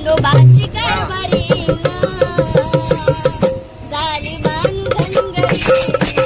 लोबाची कारभारी झाली मान गंगरी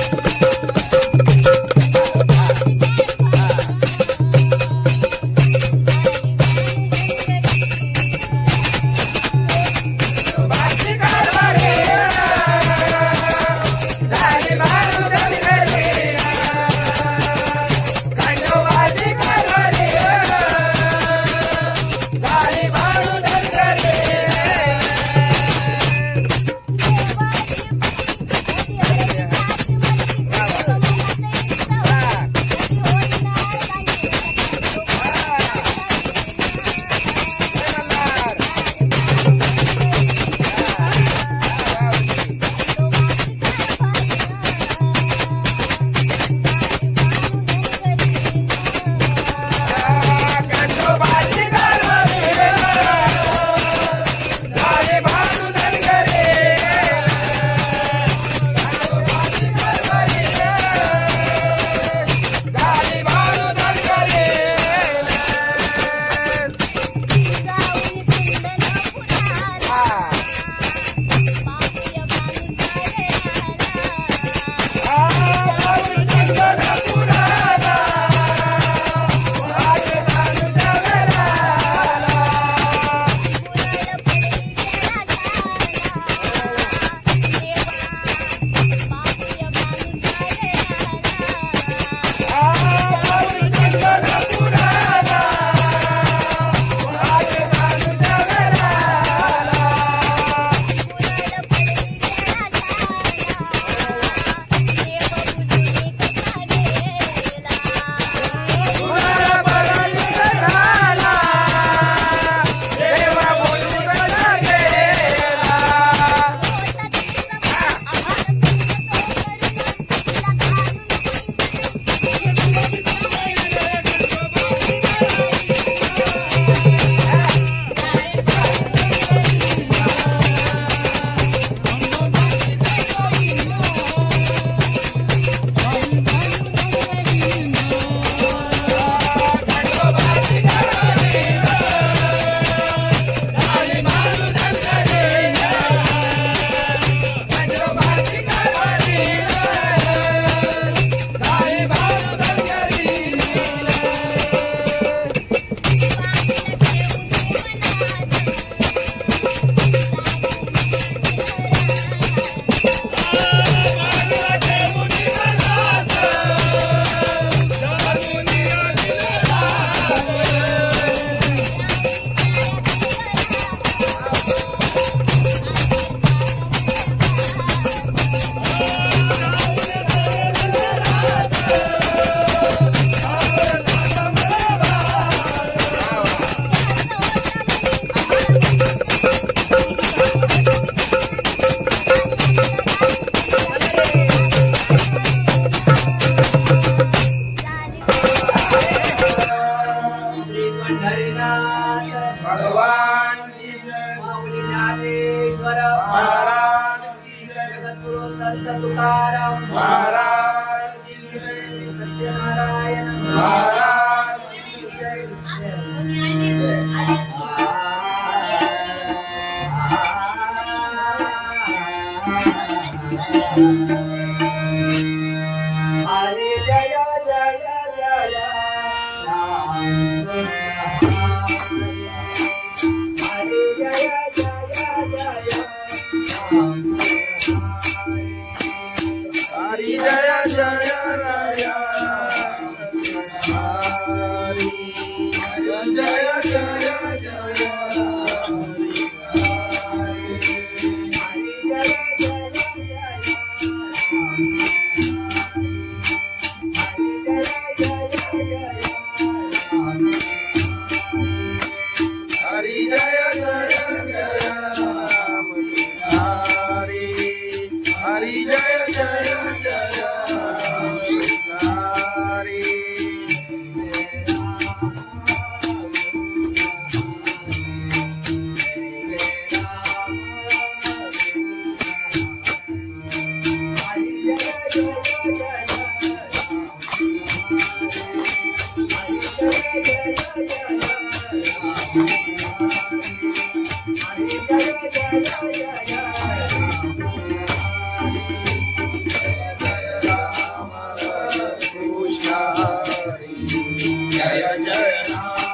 हरी जय जय जय राम हरी जय जय जय राम हरी जय जय राय हरी जय जय जय हरी जय जय जय राम हरी हरी जय जय जय हरी जय जय राम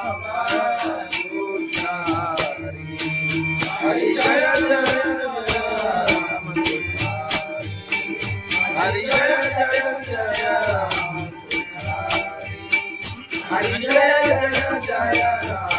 कृष्ण हरि जय जय राम हरि जय जय जय राम हरि जय जय जय राम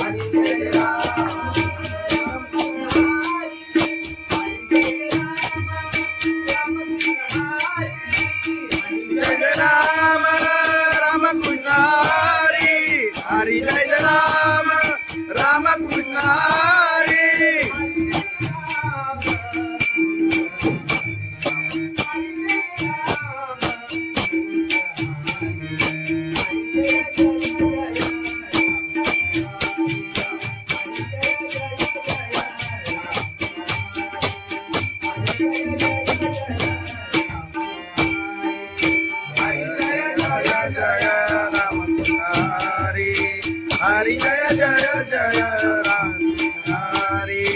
हरि जय राम राम कृष्ण हरि हरि जय राम राम कृष्ण हरि हरि जय राम राम कृष्ण हरि हरि जय जय जय राम हरि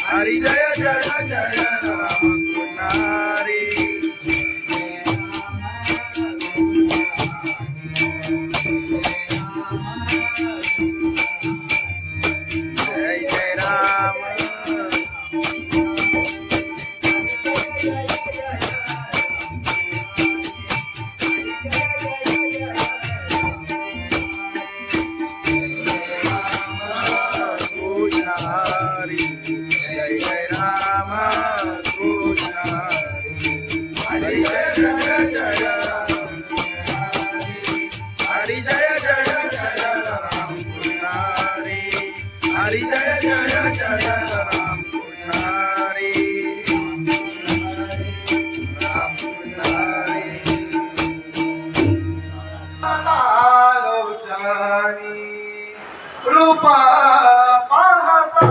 हरि जय जय जय राम हरि जय जय Ram Hare Jai Jai Rama रूपा पाहता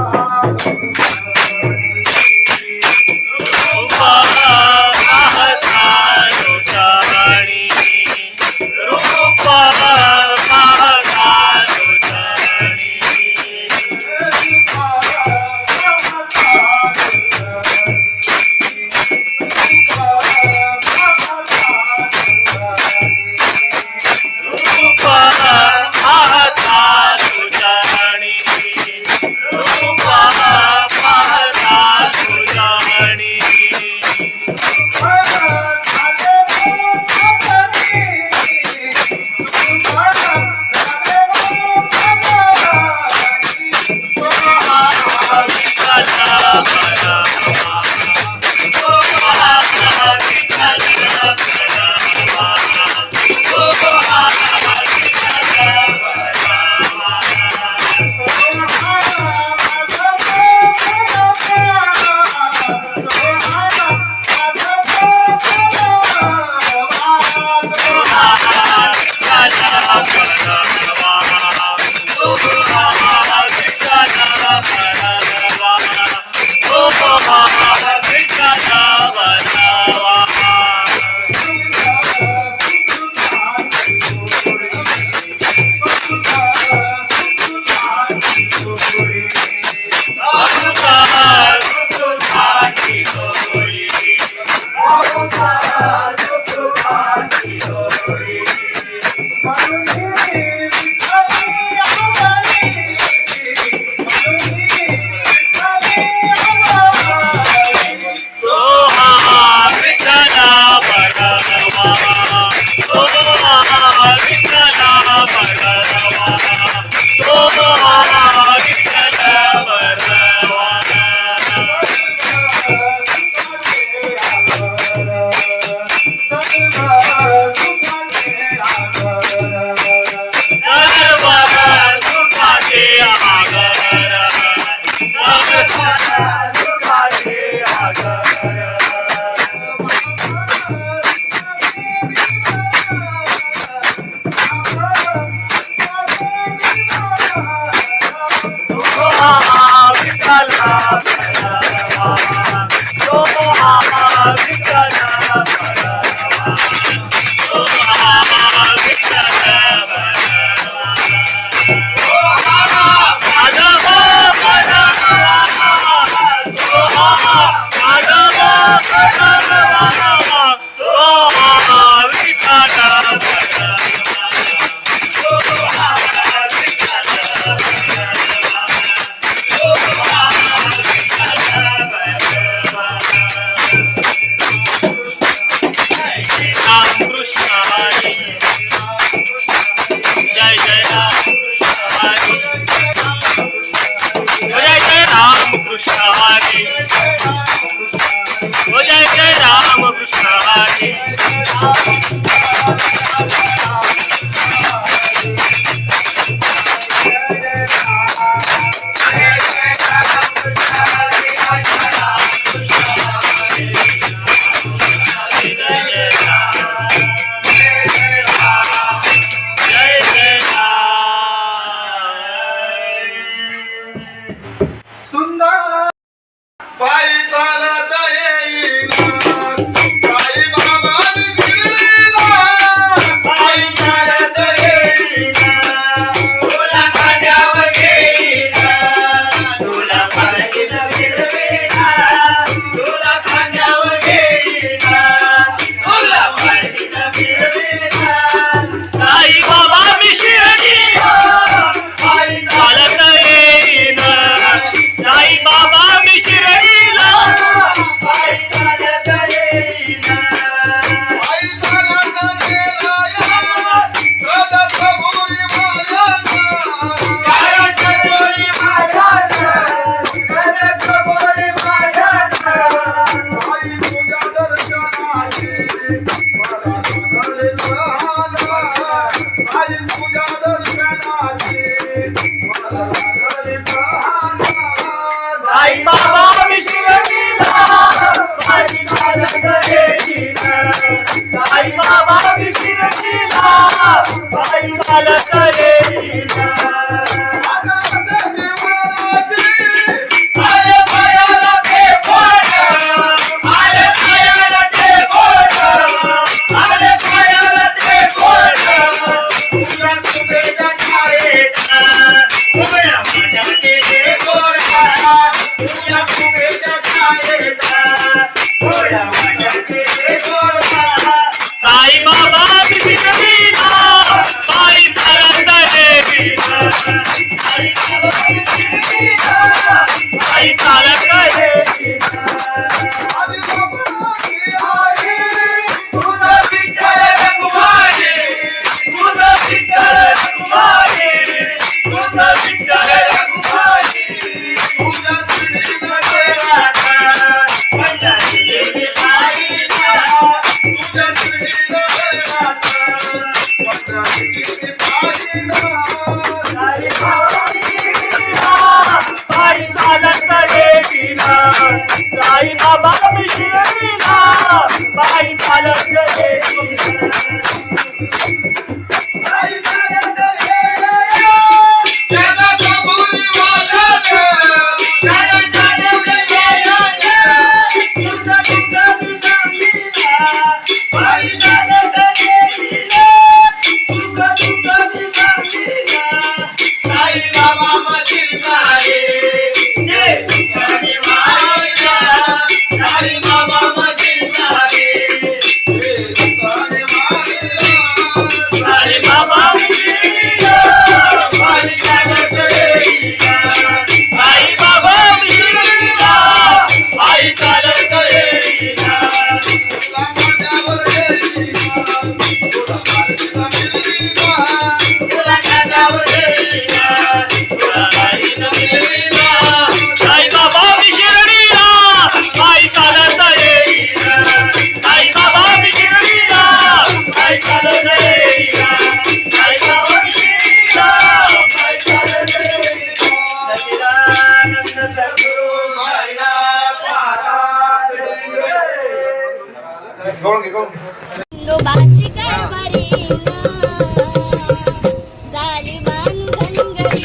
आई बाबा मी शिर्डीला माझी नाद करेची साई बाबा विसरलीला पायी चालत येईना. आले पायाला ते बोट, आले पायाला ते बोट, आले पायाला ते बोट. तुला कुबेच्या छायेचा उभ्या माझ्या केले गोरा, तुला कुबेच्या छायेचा उभ्या माझ्या केले गोरा. साई बाबा विसरलीला पायी चालत येईना. साई बाबा विसरलीला पायी चालत येईना. तुझं विठ्ठल रघुमाई, तुझं विठ्ठल रघुमाई, तुझं विठ्ठल रघुमाई. तुझ्या श्रीनगरात माझ्या देवी बाईला, तुझ्या श्रीनगरात माझ्या देवी बाईला. साई बाबा विसरलीला पायी चालत येईना. साई बाबा विसरलीला पायी चालत येईना. पायी चालत येईना. त्याला कबुली वाजत, त्याला चालवलं येईना. तुझं तुझं मी सांगीना. पायी चालत येईना. तुझं तुझं मी सांगीना. साई बाबा मशील सारे ये तुझ्याने मारिया. साई बाबा मशील सारे ये तुझ्याने मारिया. साई बाबा विसरलीला पायी चालत येईना. साई बाबा विसरलीला पायी चालत येईना. तुला माझ्यावर येईना, तुला माझ्यावर येईना, तुला माझ्यावर येईना, तुला माझ्यावर येईना. साई बाबा विसरलीला पायी चालत येईना. साई बाबा विसरलीला पायी चालत येईना. साई बाबा विसरलीला पायी चालत येईना. सच्चिदानंद सद्गुरु साईनाथ महाराज की जय. गवळण घे, गवळण घे. खंडोबाची कारभारी झाली बांधनगरी.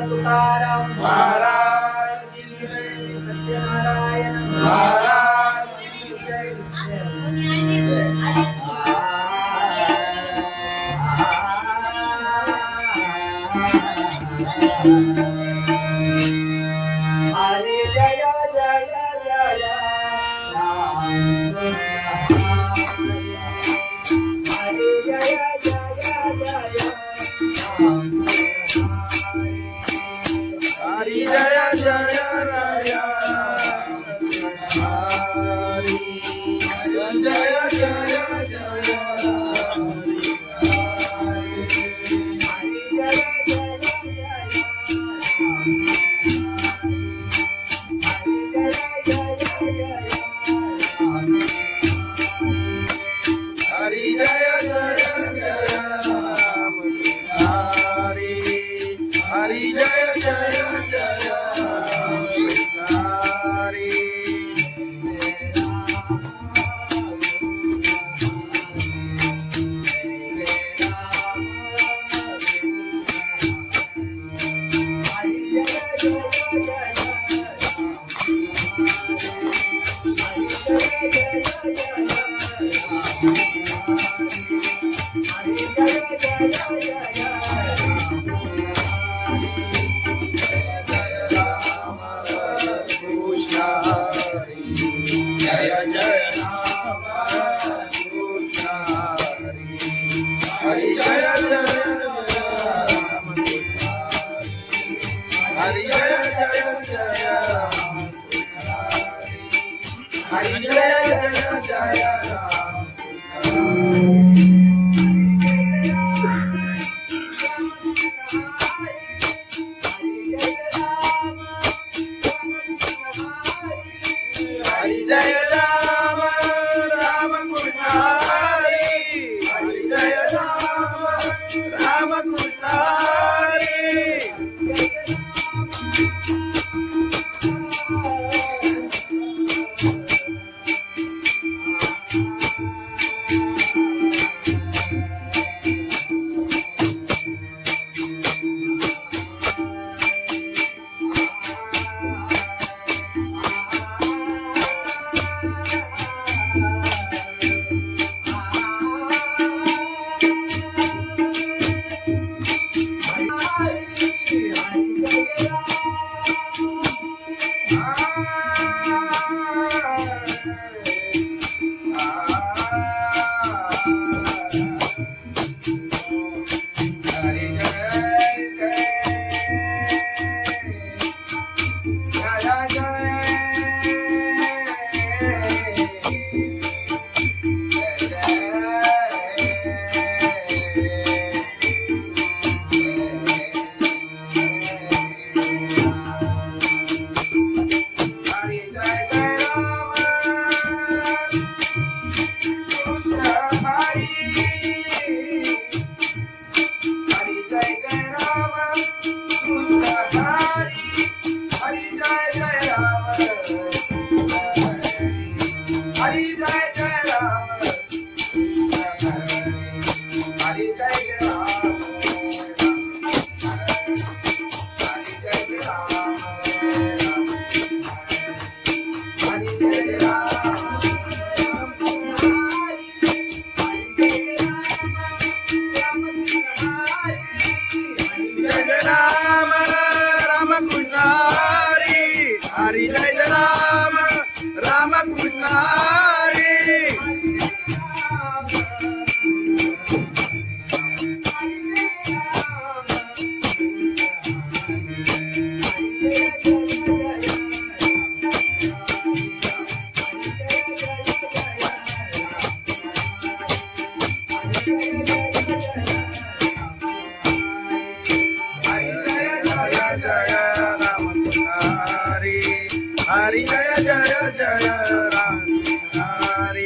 तुकाराम महाराज की जय. सत्यनारायण महाराज की जय. हरे जय जय जय राम हरे जय जय जय राम हरी जय जय राय. हरी जय जय जय हरी जय जय जय राम. हरी हरी जय जय जय हरी. जय जय राम कृष्ण हरि. हरि जय जय राम कृष्ण हरि. जय जय राम हरि. जय जय राम. हरि जय राम राम कृष्ण हरि. हरि जय राम राम कृष्ण हरि. हरी जय राम राम कृष्ण हरी. हरि जय जय जय राम हरि.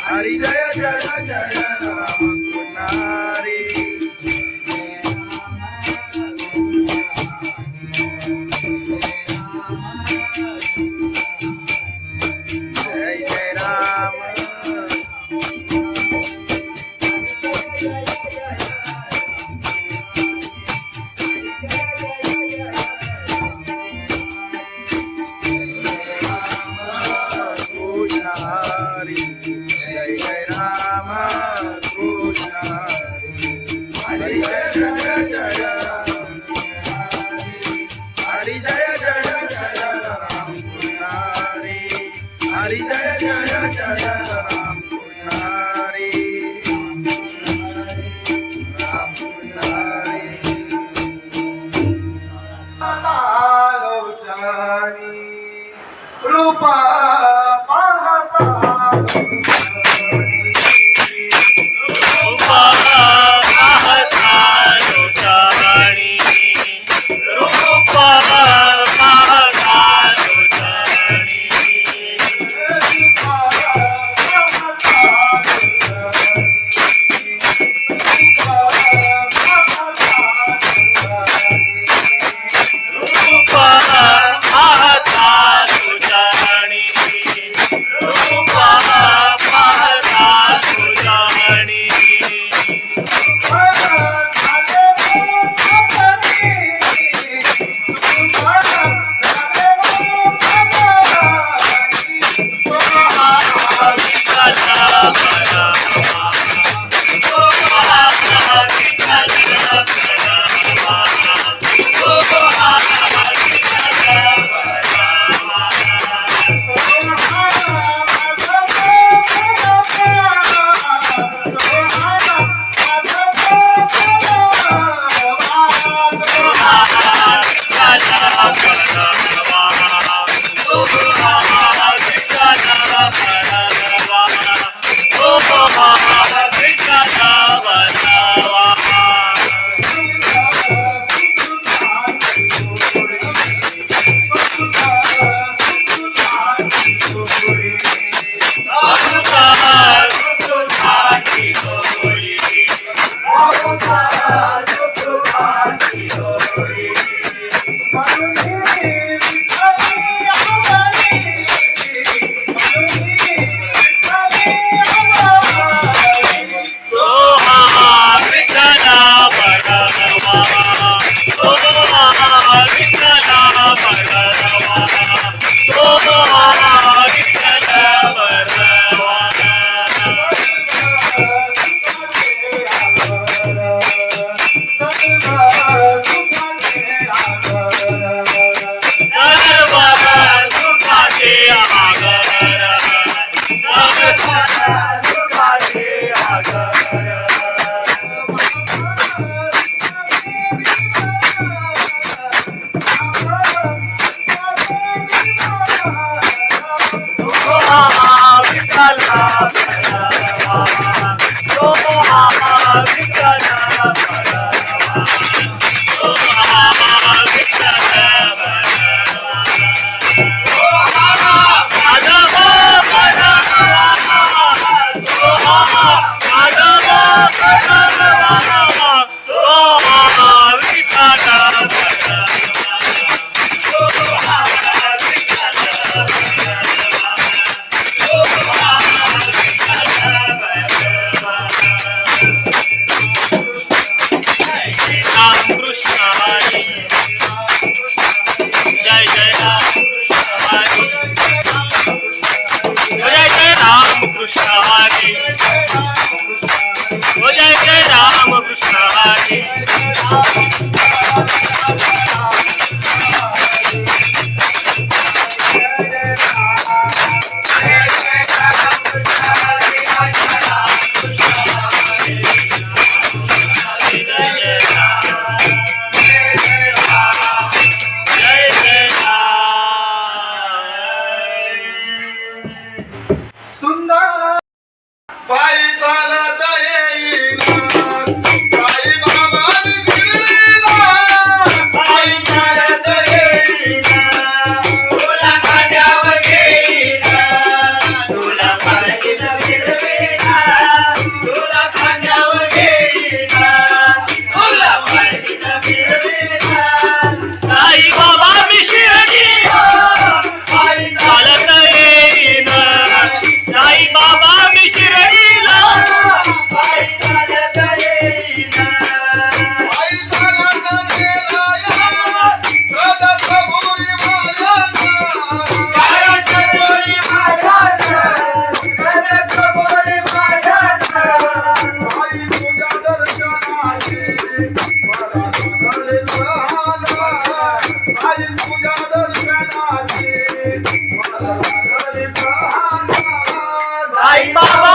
हरि जय जय जय राम हरि. जय जय राम. साई बाबा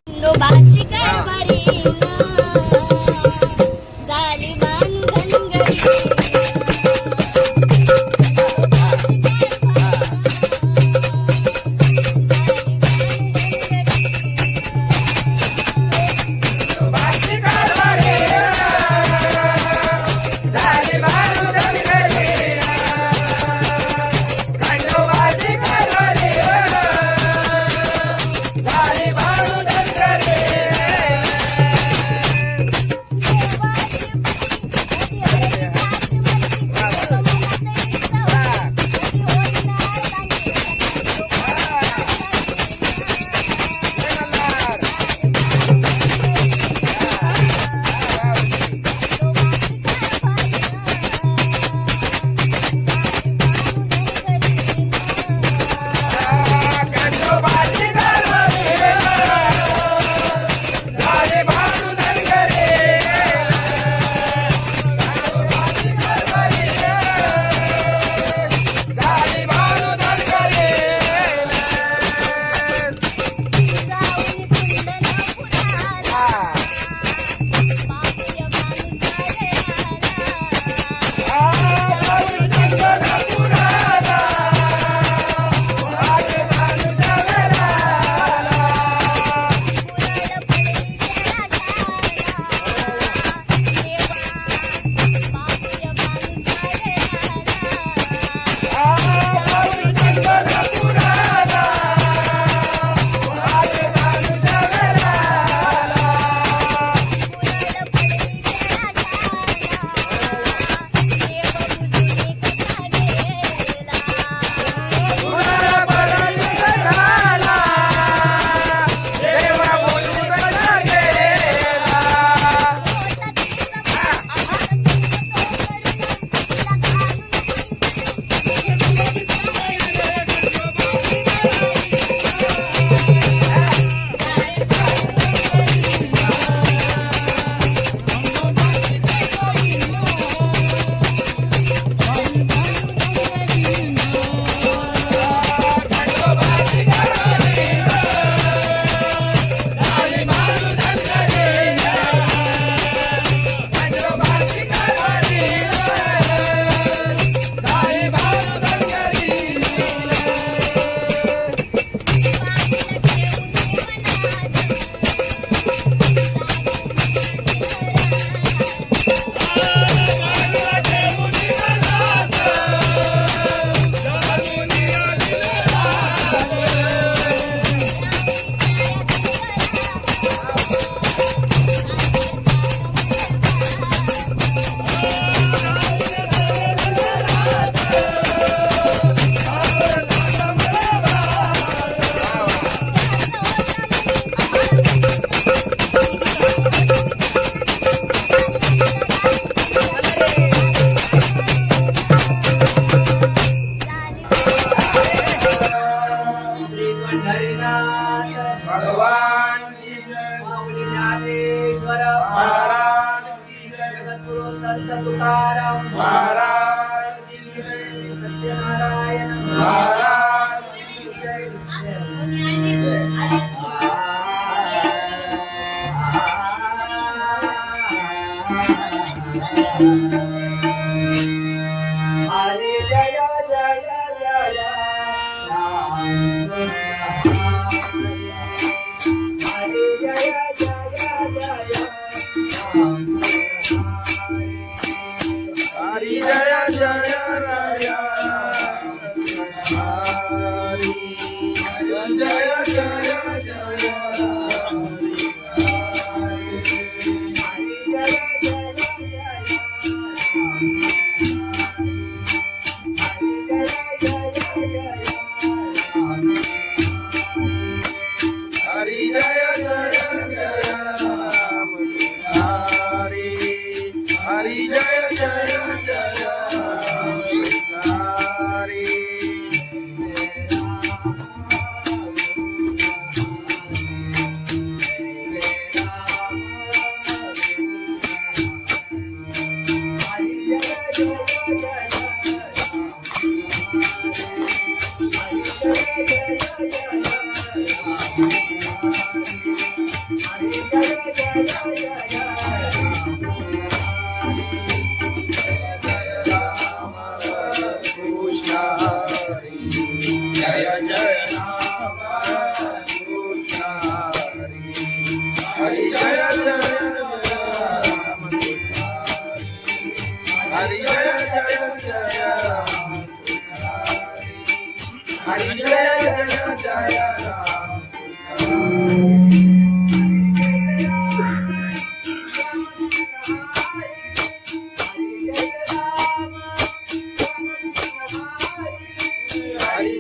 खंडोबाची कारभारी झाली धनगरी संत तुकाराम महाराज की जय, सत्यनारायण महाराज की जय। हरे जय जय जय राम हरे जय जय जय राम हरि जय जय राया, हरि जय जय जय हरी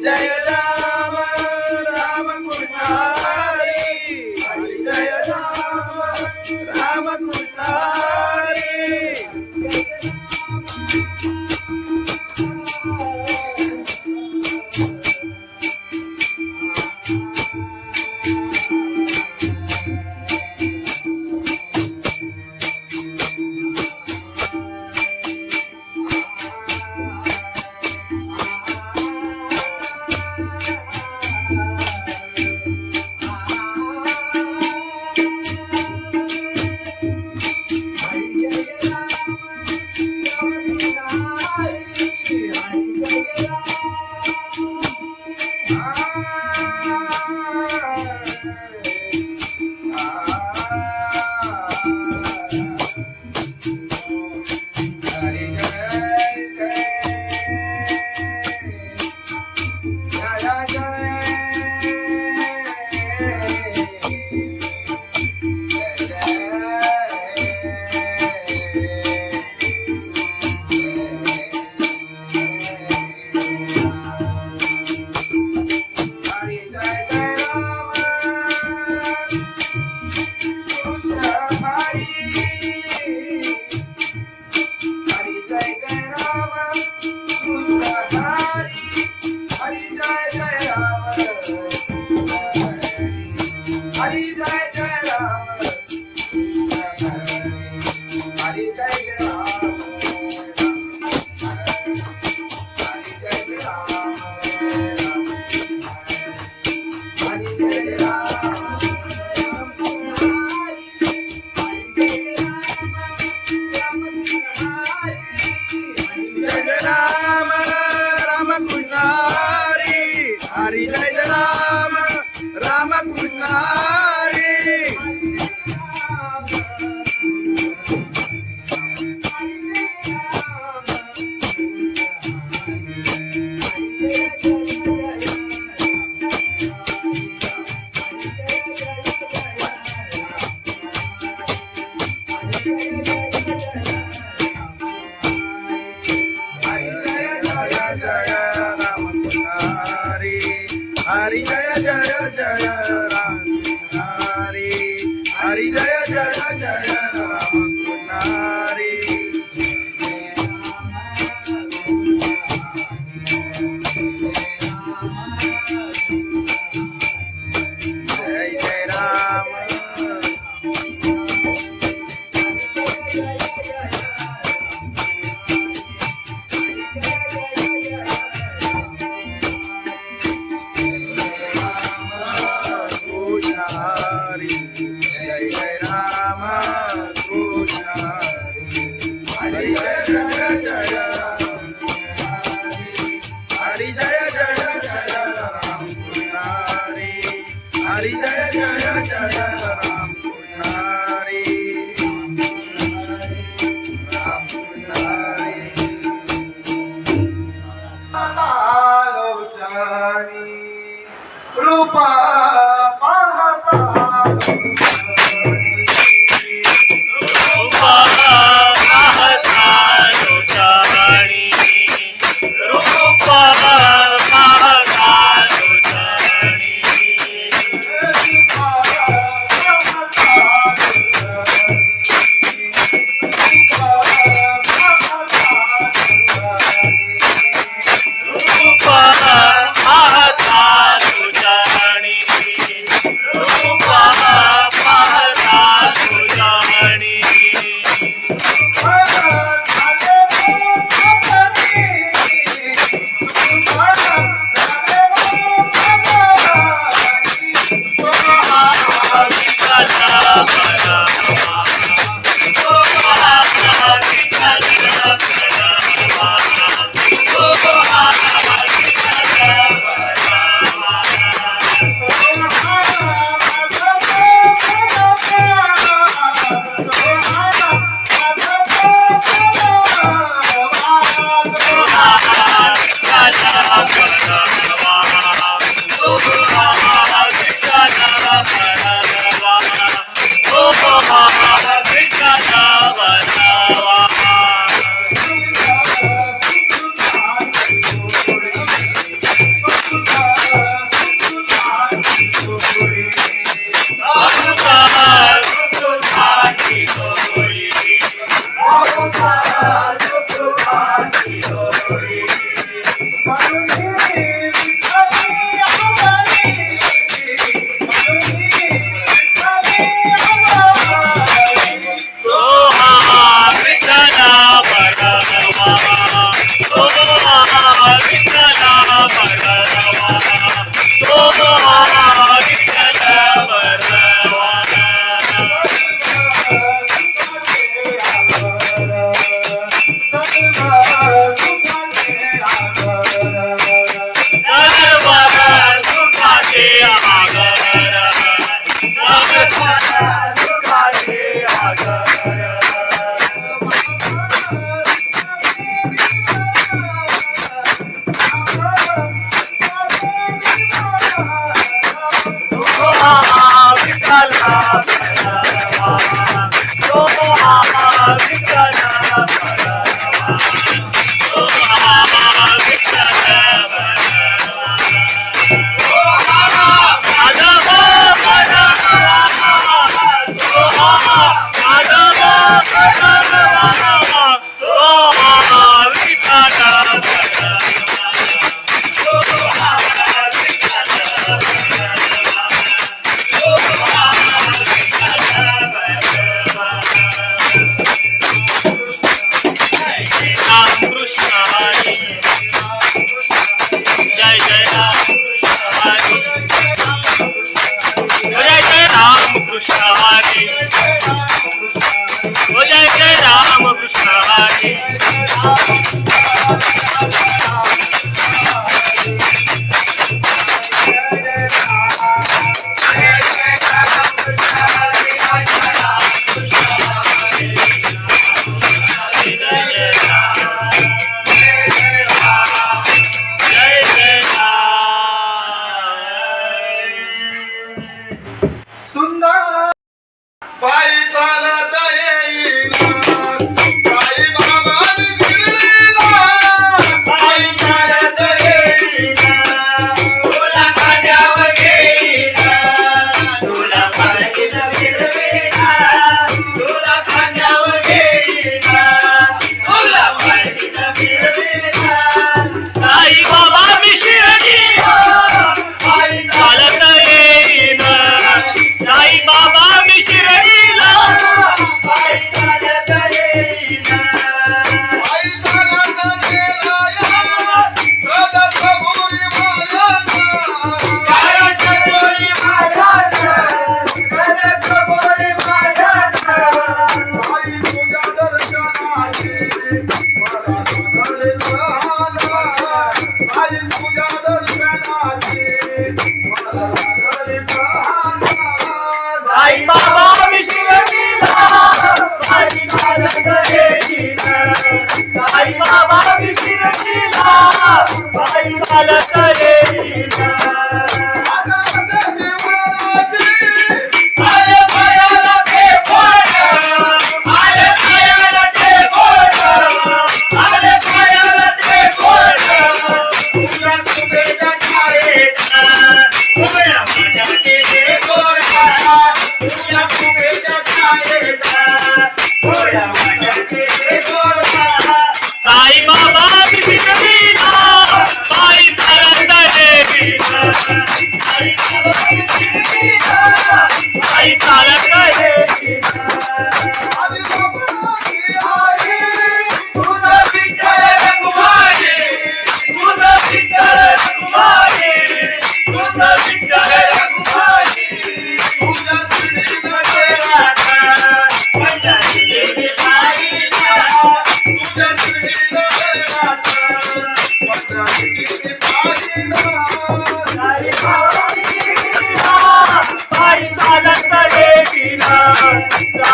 जय राम राम कृष्ण हरी हरी जय जय जय राम हरी हरी जय जय जय राम हरी जय जय राम हरी जय जय राम कृष्ण हरी जय जय जय हरी जय जय जय राम कृष्ण हरी जय जय जय राम कृष्ण राम कृष्ण आलोचनी रूपा पाहता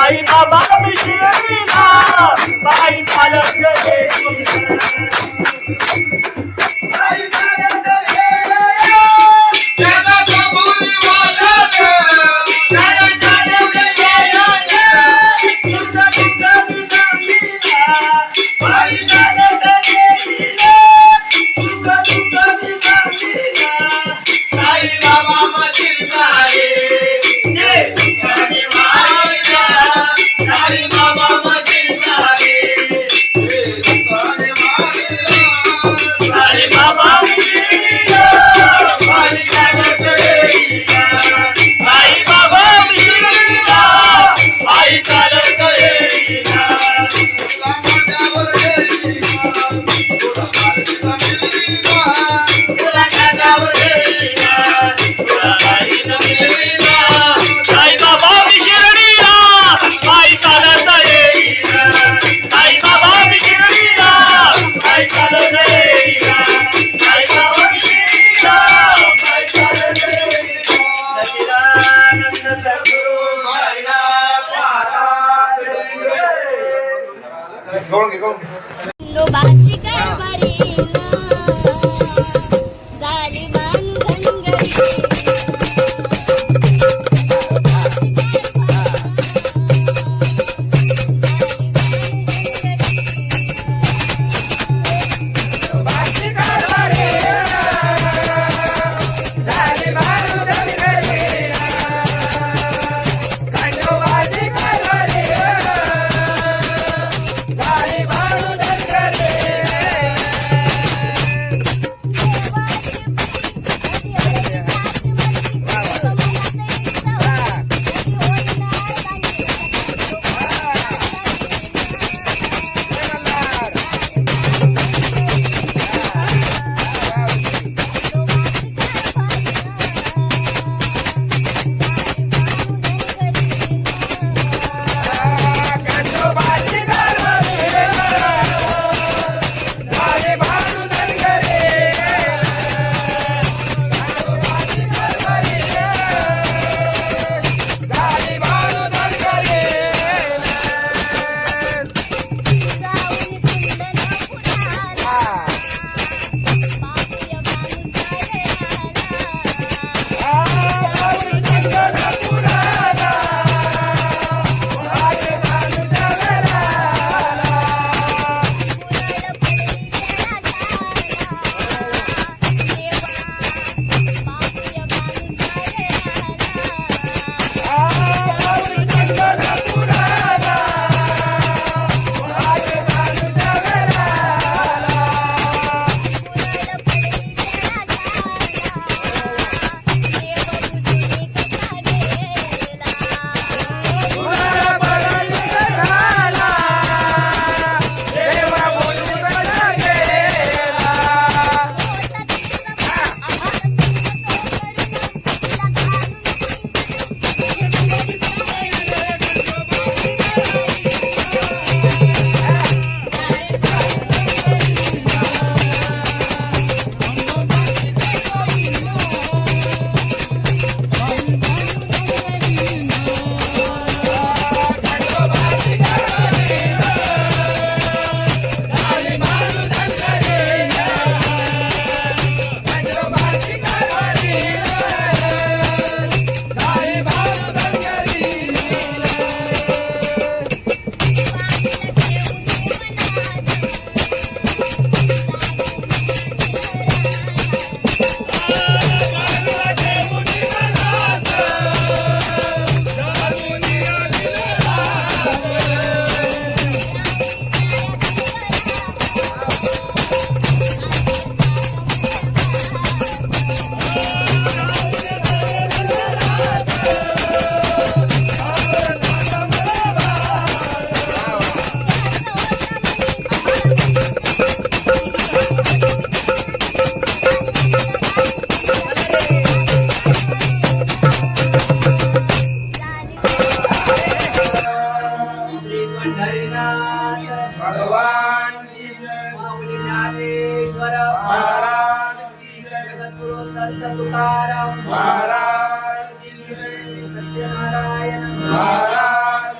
साई बाबा शिर्डीला बाई चालत गेली आई चालत गेली त्याला कबुली वाजत त्याला चालत गेली तुझा तुझा दिसामीला आई चालत गेली तुझा तुझा दिसामीला साई बाबा मशीर सारे ये तुझी माया साई बाबा मशीर सारे ये तुझी माया साई बाबा मिशिरा बाई चालत गेली साई बाबा मिशिरा बाई चालत गेली तुला माझ्यावर गेली तुला माझ्यावर गेली तुला माझ्यावर गेली तुला काही नसली साई बाबा मिशिरा बाई चालत गेली साई बाबा मिशिरा बाई चालत गेली साई बाबा मिशिरा बाई चालत गेली सच्चिदानंद सद्गुरु साईनाथ महाराज खंडोबाची कारभारी झाली धनगरी संत तुकाराम महाराज सत्यनारायण महाराज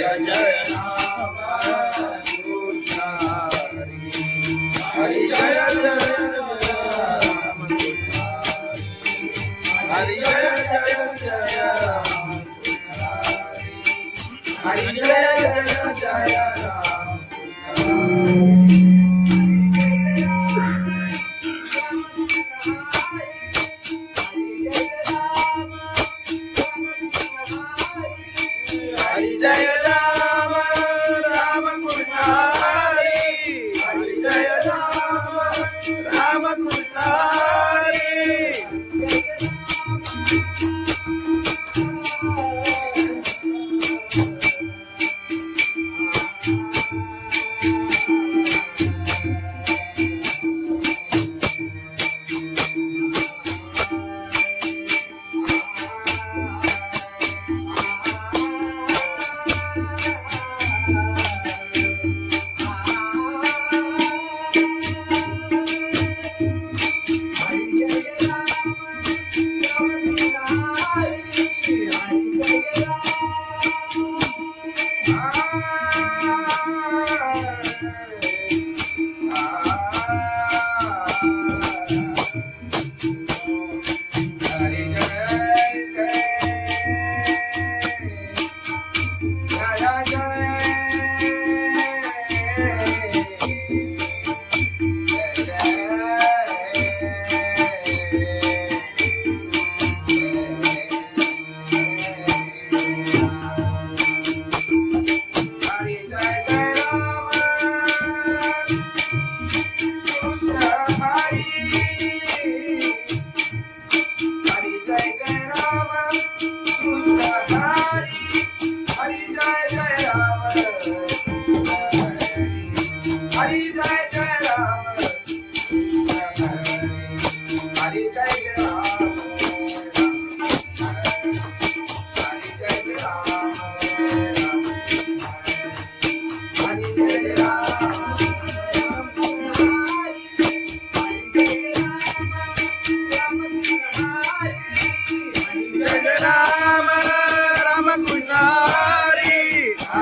जय जय राम कृष्ण हरि जय जय राम कृष्ण हरि जय जय जय राम हरि जय जय जय राम हरि जय राम राम कृष्ण हरि हरि जय राम राम कृष्ण हरि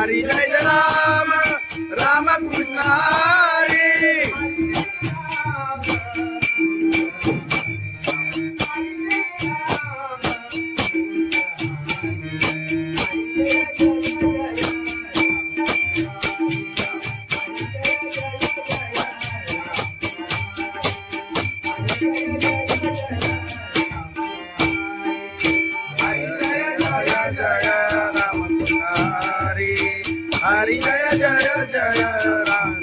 हरि जय राम राम कृष्ण हरि हरि जय जय जय राम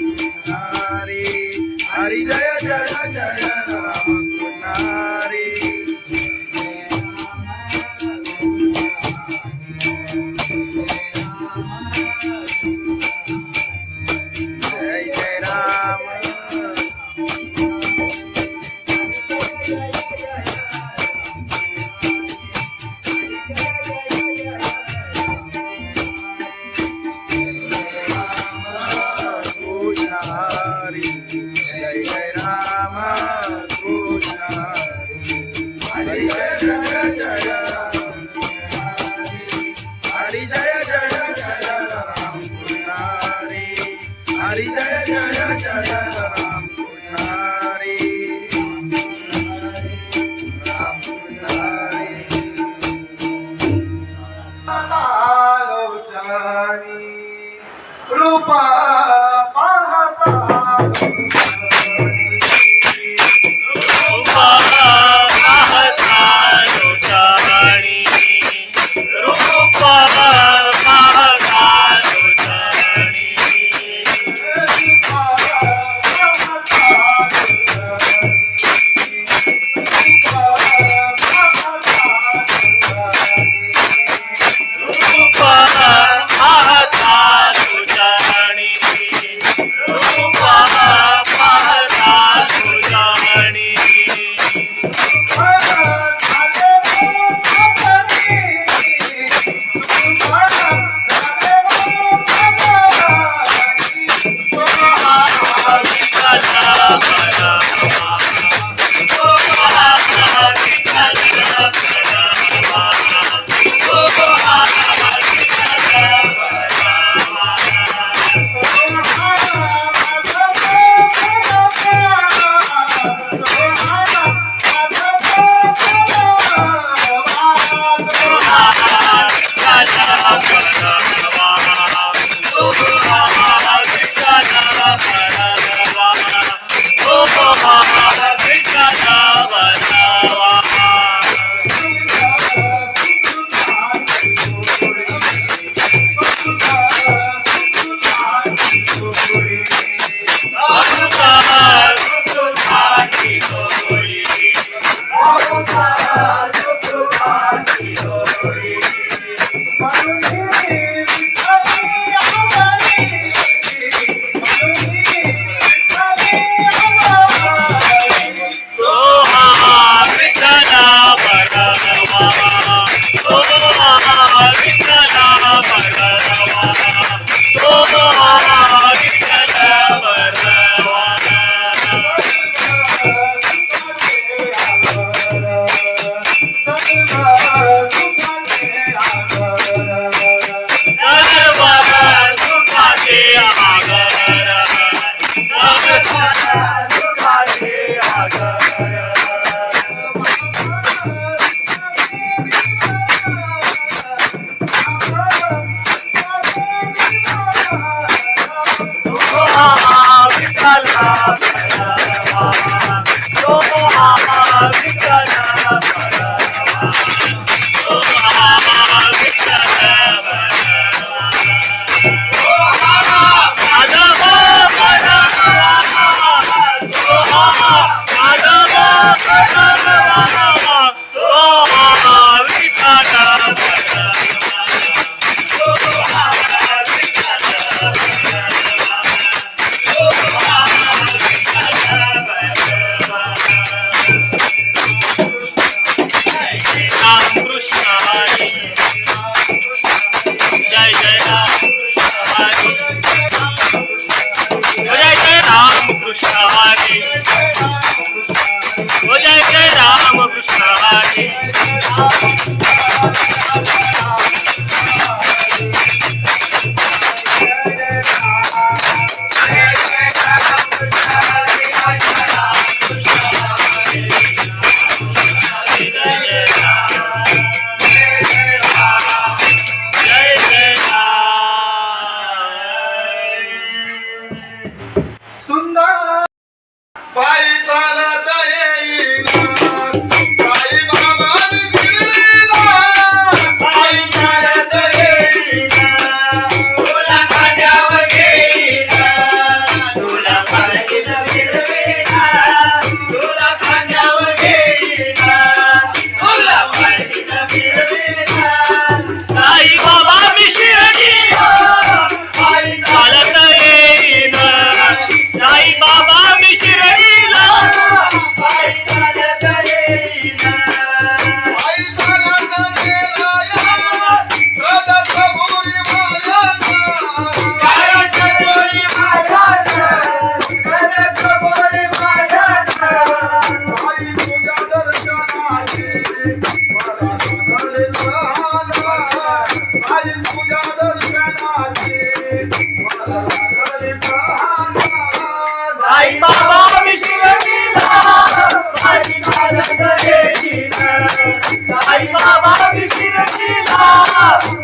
हरि हरि जय जय जय राम हरि जय जय राम हरि जय जय राम कृष्ण हरि जय जय जय हरि जय जय जय राम कृष्ण हरि हरि जय जय जय राम कृष्ण हरि राम कृष्ण हरि आलोचनी रूपा रूपा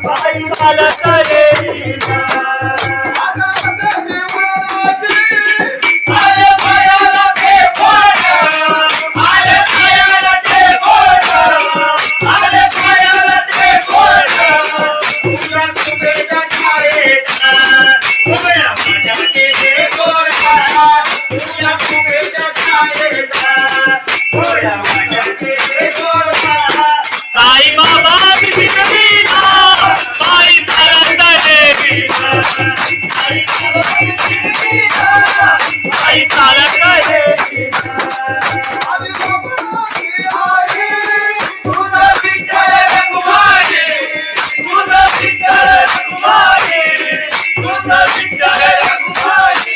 बाई चालत येईना आले पायाला ते बोट आले पायाला ते बोट आले पायाला ते बोट तुझ्या तुझ्या छायेचा उभ्या माझ्या केले गोरा तुझ्या तुझ्या छायेचा उभ्या माझ्या केले गोरा साई बाबा बिना बाई चालत येईना साई बाबा बिना बाई चालत येईना तुझं विठ्ठल रघुमाई तुझं विठ्ठल रघुमाई तुझं विठ्ठल रघुमाई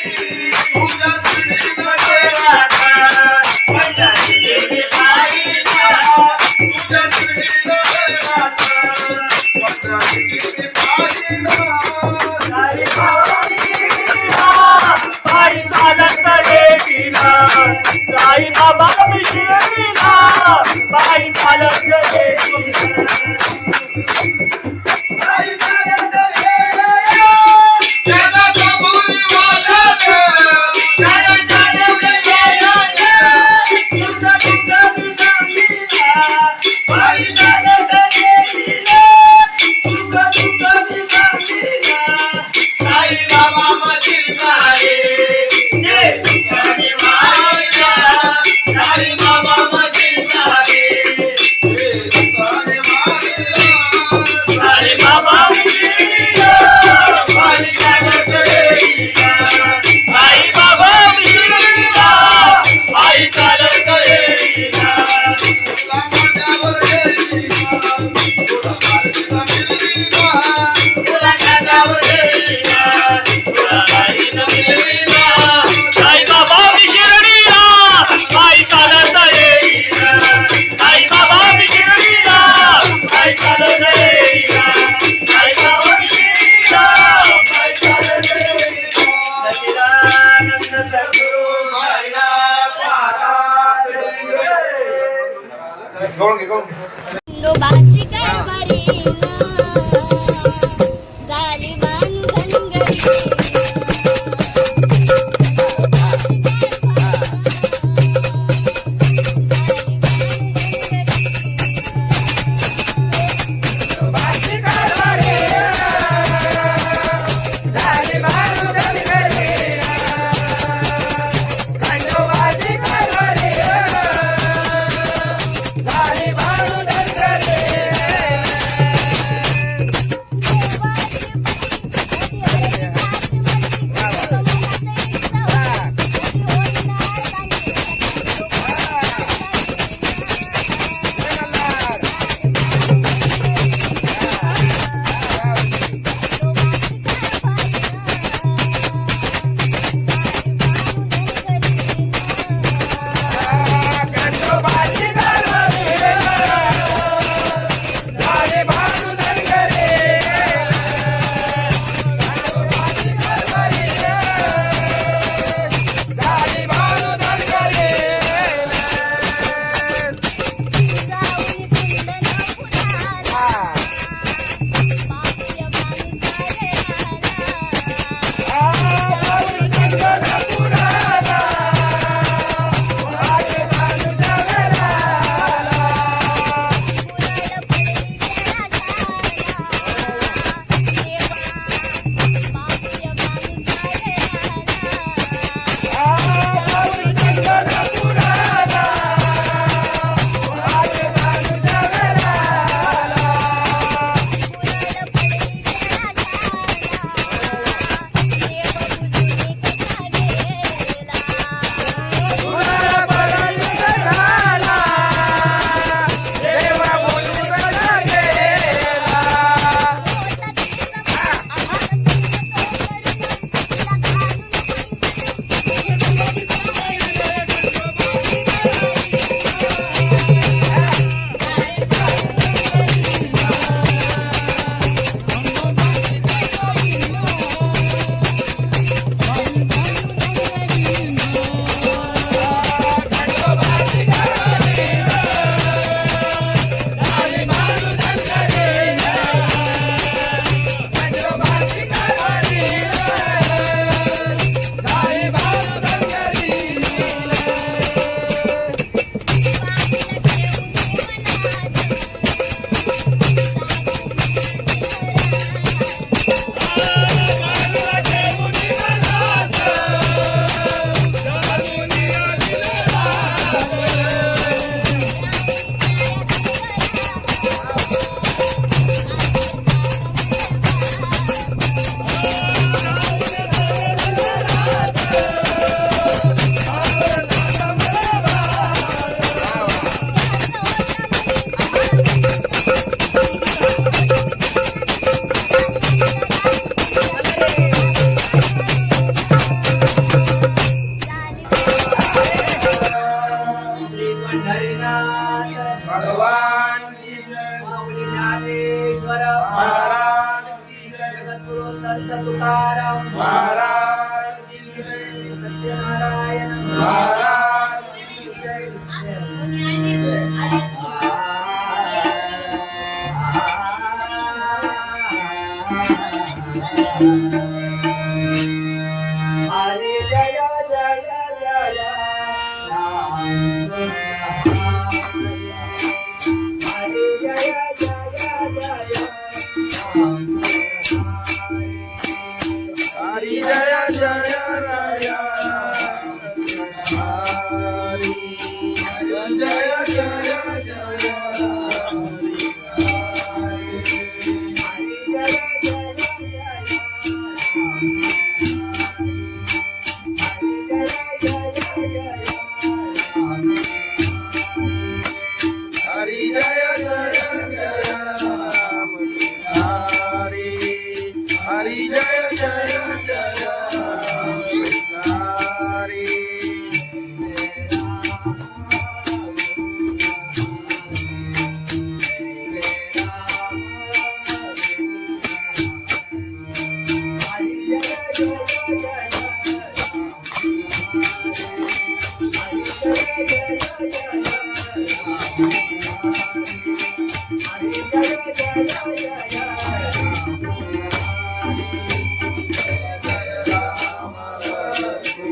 तुझ्या श्रीमध्ये राधा माझ्या देवी बाईला तुझ्या श्रीमध्ये राधा माझ्या देवी बाईला साई बाबा येईना साई बाबा येईना बाई चालत येईना बाई चालत येईना त्याला कबुली वाजत त्याला जाणवलं येईना तुझं तुझं सांगीना बाई चालत येईना तुझं तुझं सांगीना साई बाबा मशीन साई साई बाबा मशीन साई साई बाबा बाई चालत येईना साई बाबा बाई चालत येईना तुला कानावर येईना तुला बाई नमिलीना साई बाबा बिगिरणीला बाई चालत येईना साई बाबा बिगिरणीला बाई चालत येईना साई बाबा बिगिरणीला बाई चालत येईना सच्चिदानंद सद्गुरु साईनाथ महाराज खंडोबाची कारभारी झाली बांधन घरी तुकाराम महाराज की जय. सत्यनारायण महाराज की जय. हरे जय जय जय राम हरे जय जय जय राम हरि जय जय राया. हरि जय जय जय हरि जय जय जय राम. हरि हरि जय जय जय राम. हरि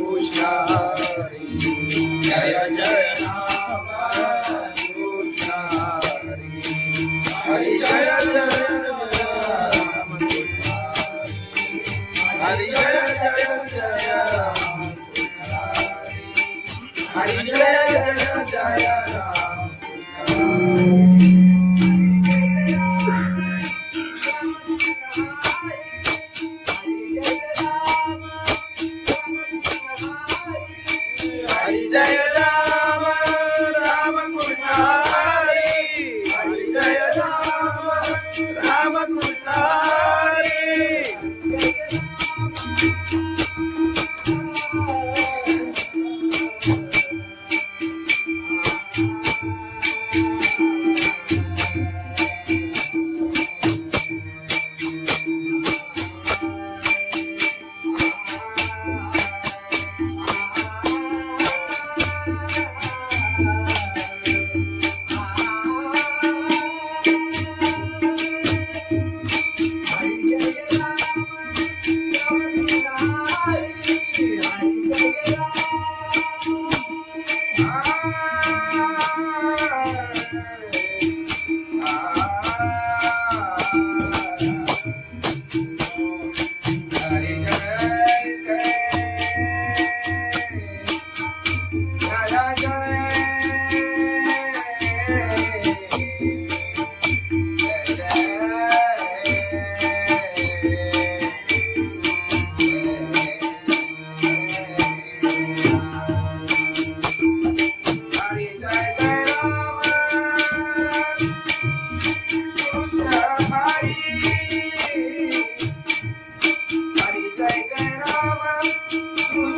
कृष्ण हरि जय जय राम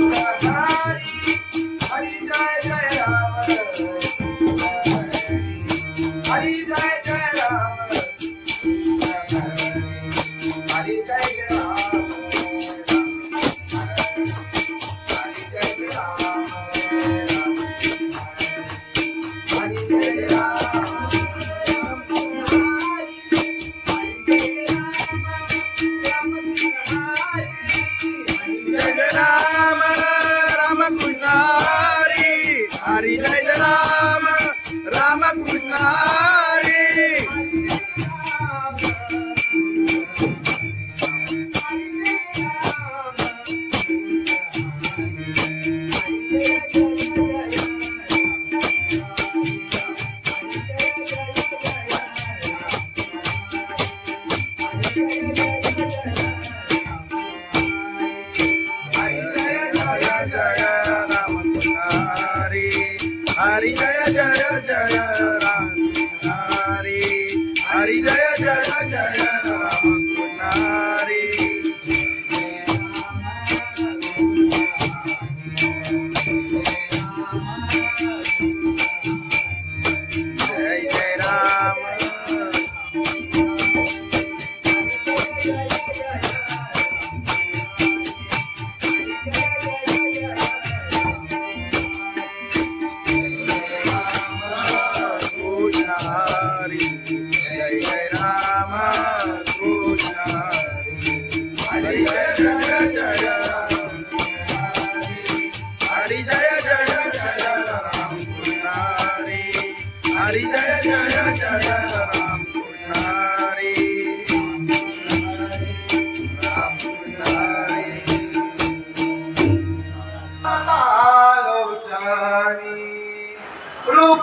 कृष्ण हरि हरि जय जय राम कृष्ण हरि जय जय जय राम हरि जय जय जय राम हरि जय राम राम कृष्ण हरि हरि जय राम राम कृष्ण हरि हरि जय राम राम कृष्ण हरि हरि जय जय जय राम हरि हरि जय जय जय राम हरि जय जय राम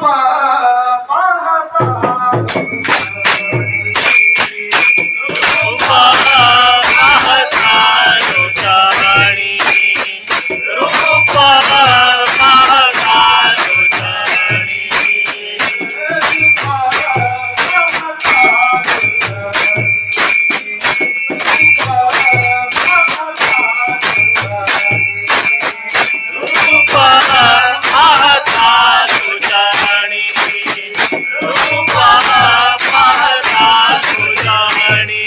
पाहता रूपा पाहता लोटाणी रूपा पाहता लोटाणी रूपा पाहता लोटाणी रूपा पाहता लोटाणी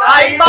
आई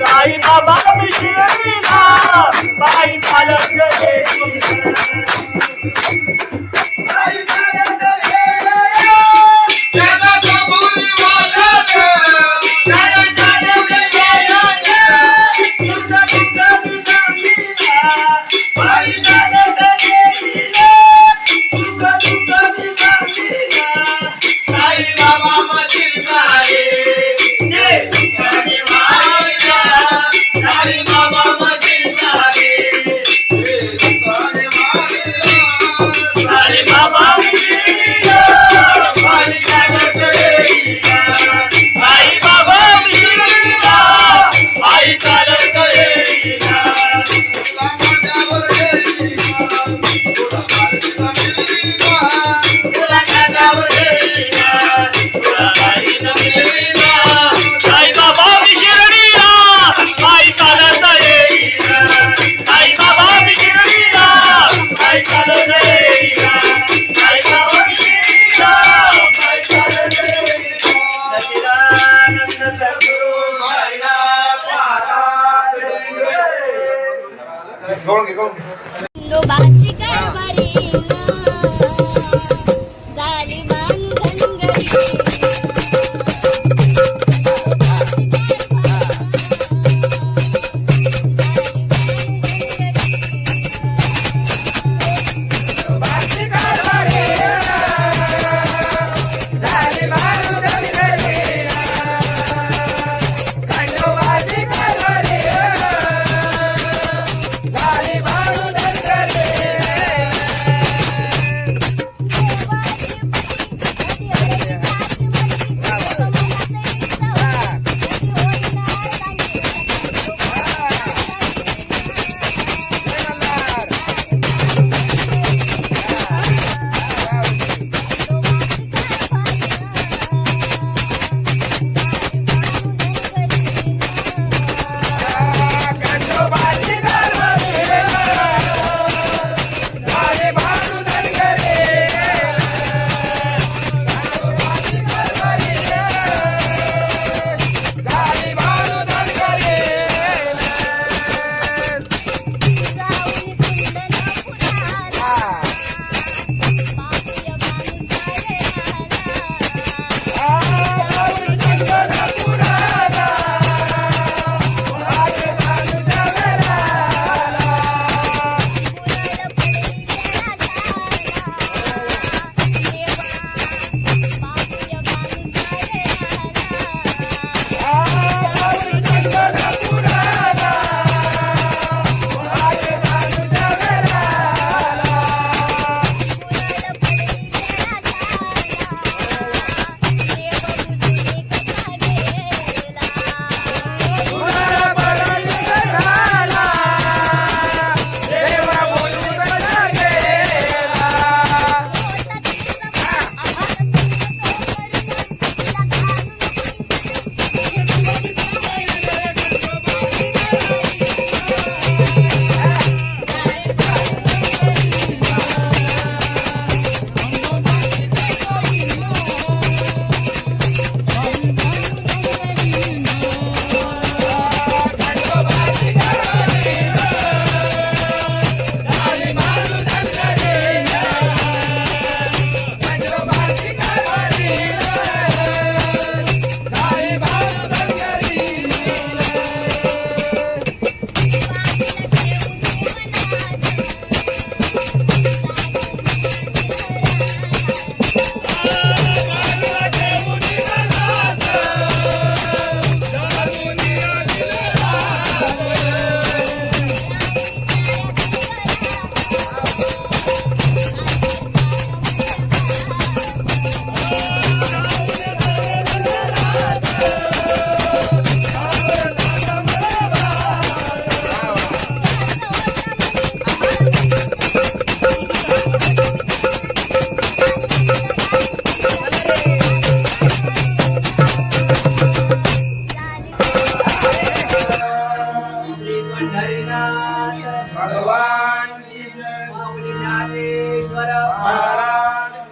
साई बाबा मी शिर्डीला पायी चालत गेली साई चालत गेली जगाचा बोली वाजत जगाचा बोली वाजत तुझा तुझा तुझा साई चालत गेली तुझा तुझा तुझा साई बाबा मशीन साई साई बाबा मशीन साई साई बाबा मी शिर्डीला पायी चालत गेली साई बाबा मी शिर्डीला पायी चालत गेली तुला कानावर गेलीना तुला काही नमिलीना साई बाबा मी शिर्डीला पायी चालत गेलीना साई बाबा मी शिर्डीला पायी चालत गेलीना साई बाबा मी शिर्डीला पायी चालत गेलीना सच्चिदानंद सद्गुरु साईनाथ महाराज खंडोबाची कारभारी झाली बांधनगरी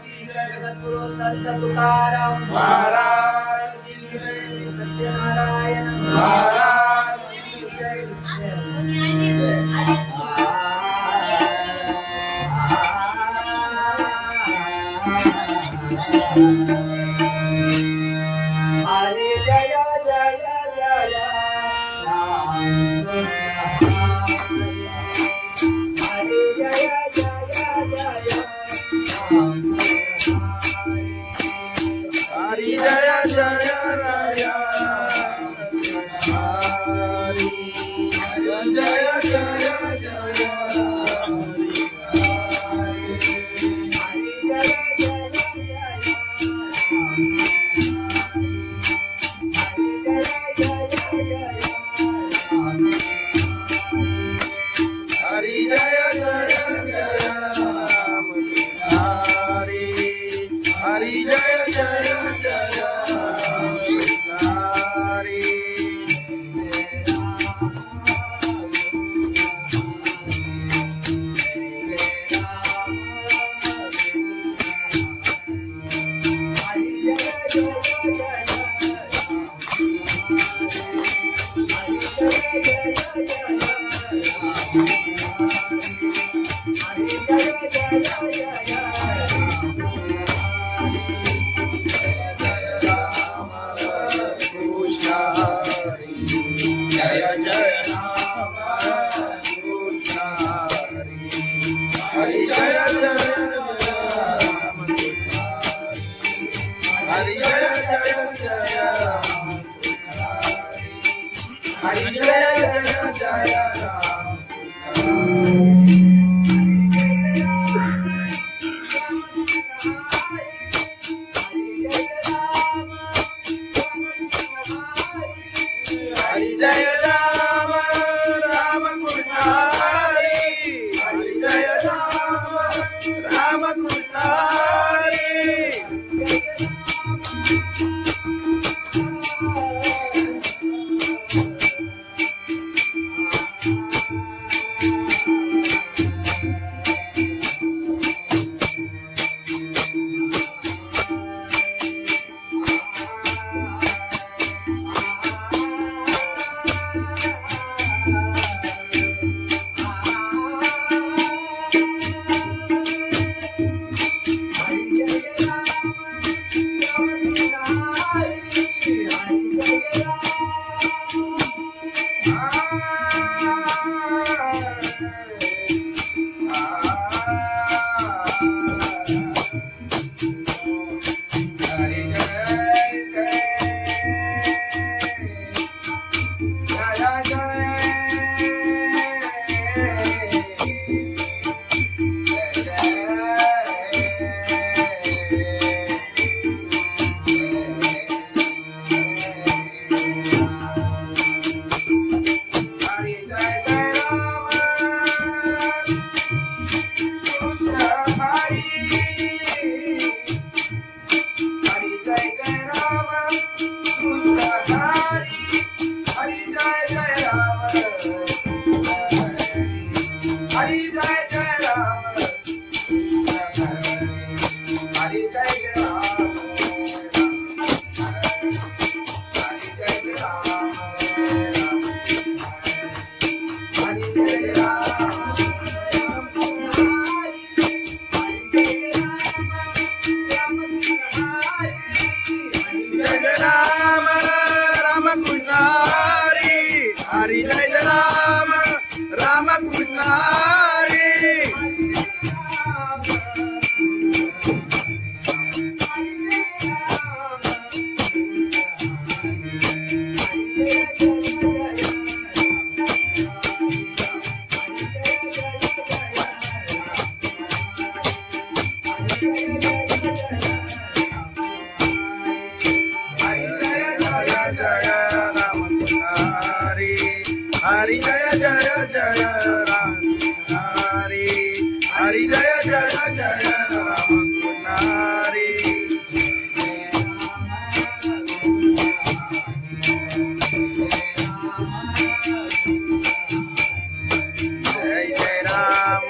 संत तुकाराम महाराज सत्यनारायण महाराज हरे जय जय जय राम हरे जय जय जय राम हरि जय जय राया हरि जय जय जय हरि जय जय जय राम हरि हरि जय जय जय हरि जय जय राम कृष्ण हरि जय जय राम हरि जय जय जय राम हरि जय जय जय राम हरि जय राम राम कृष्ण हरि हरि जय राम राम कृष्ण हरि हरि जय राम राम कृष्ण हरि हरि जय जय जय राम हरि हरि जय जय जय राम हरि जय जय राम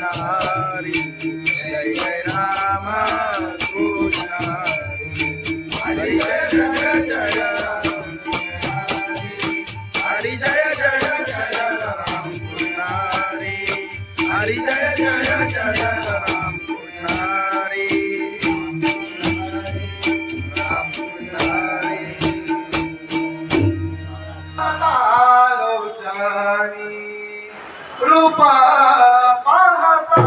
हरि जय जय राम कृष्ण हरि हरी जय जय जय हरी जय जय जय राम कृष्ण हरी हरी जय जय जय राम कृष्ण हरी राम कृष्ण हरी लोचनी रूपा पाहता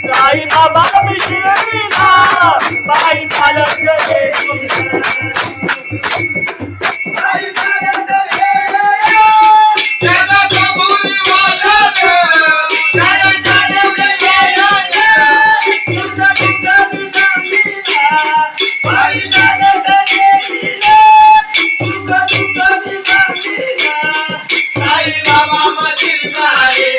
साई बाबा मी शिर्डीला बाई चालत गेली आई चालत गेली त्याला कबुली वाजत त्याला चालत गेली तुझा तुझा दिसामीला आई चालत गेली तुझा तुझा दिसामीला साई बाबा मशीर सारे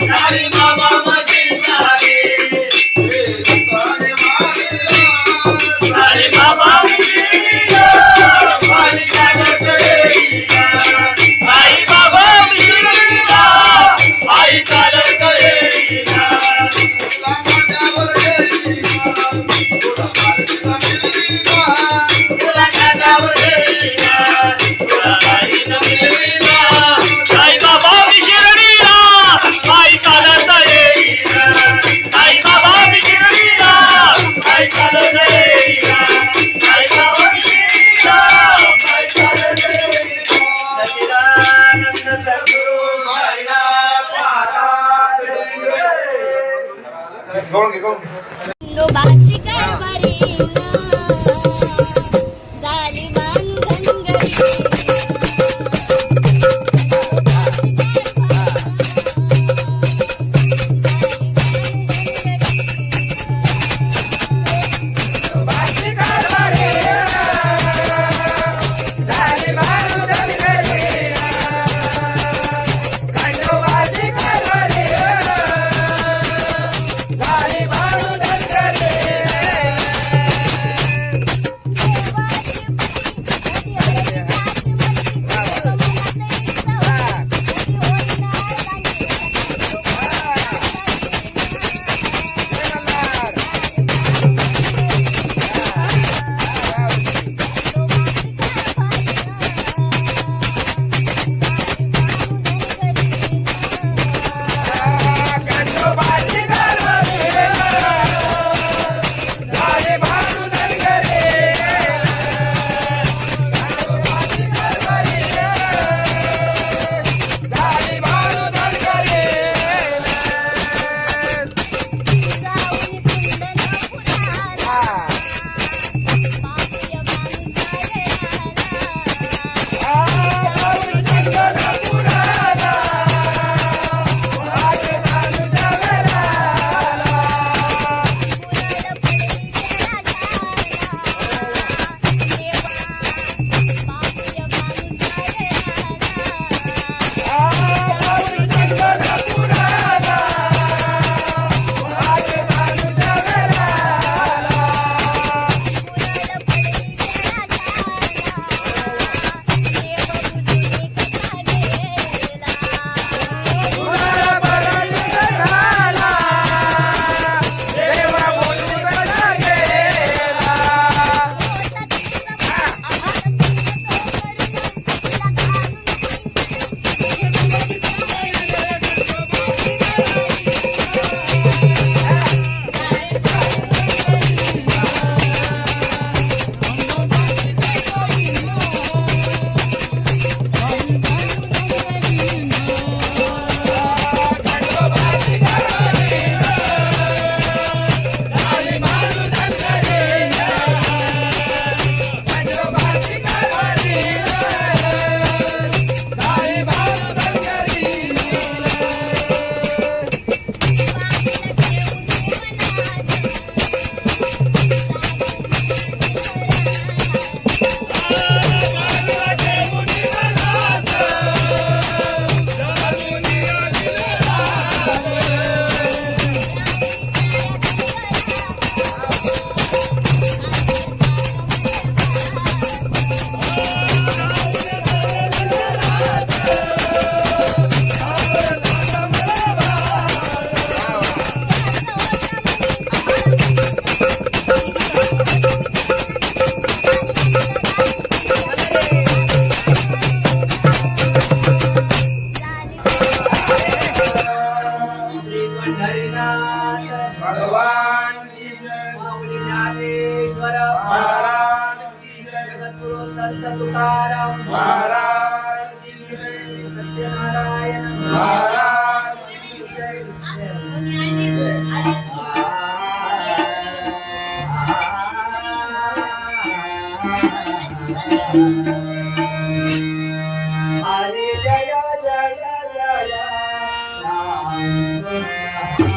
साई बाबा मशीर सारे साई बाबा आई बाबा मिळला आई चालत गेला तुला माझ्यावर गेला तुला माझ्यावर गेला तुला काही नमिळला आई बाबा मी शिर्डीला आई चालत गेला आई बाबा मी शिर्डीला आई चालत गेला आई बाबा मी शिर्डीला आई चालत गेला सच्चिदानंद सद्गुरु साईनाथ महाराज खंडोबाची कारभारी झाली धनगरी संत तुकाराम महाराज सत्यनारायण महाराज हरी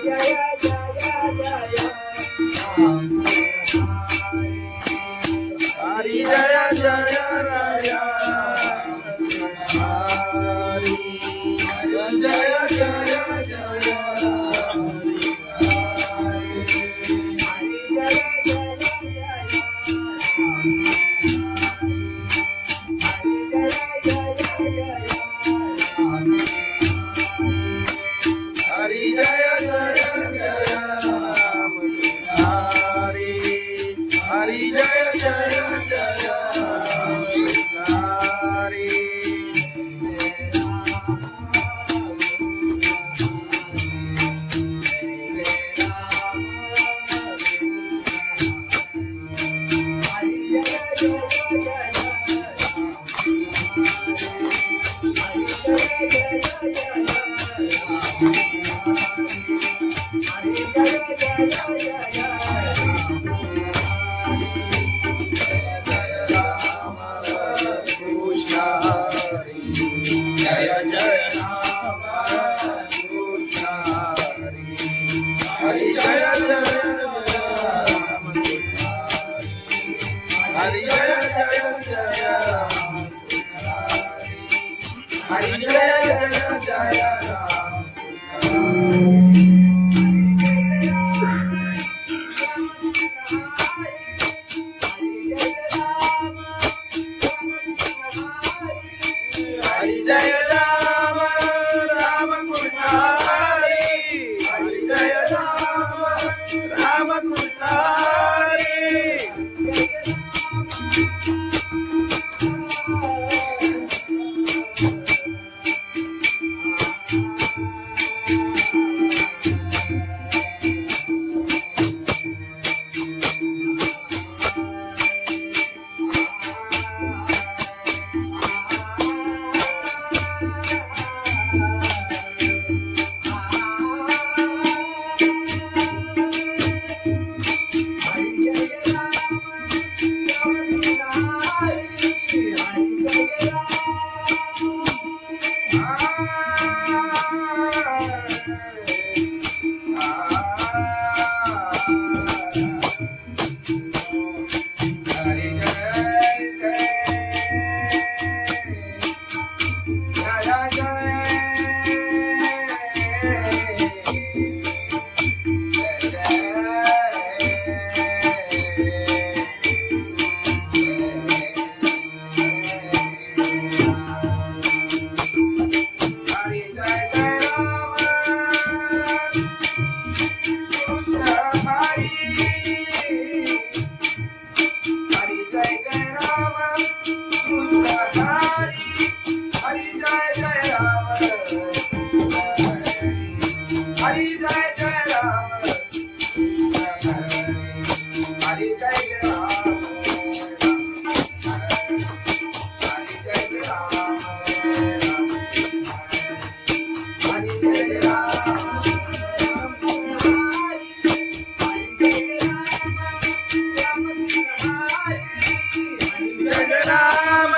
जय जय जय राम हरी जय जय राया हरी जय जय जय हरी जय जय जय राम हरी हरी जय जय जय हरी जय जय राम कृष्ण हरि जय जय राम हरि जय जय जय राम हरि जय जय जय राम हरि जय राम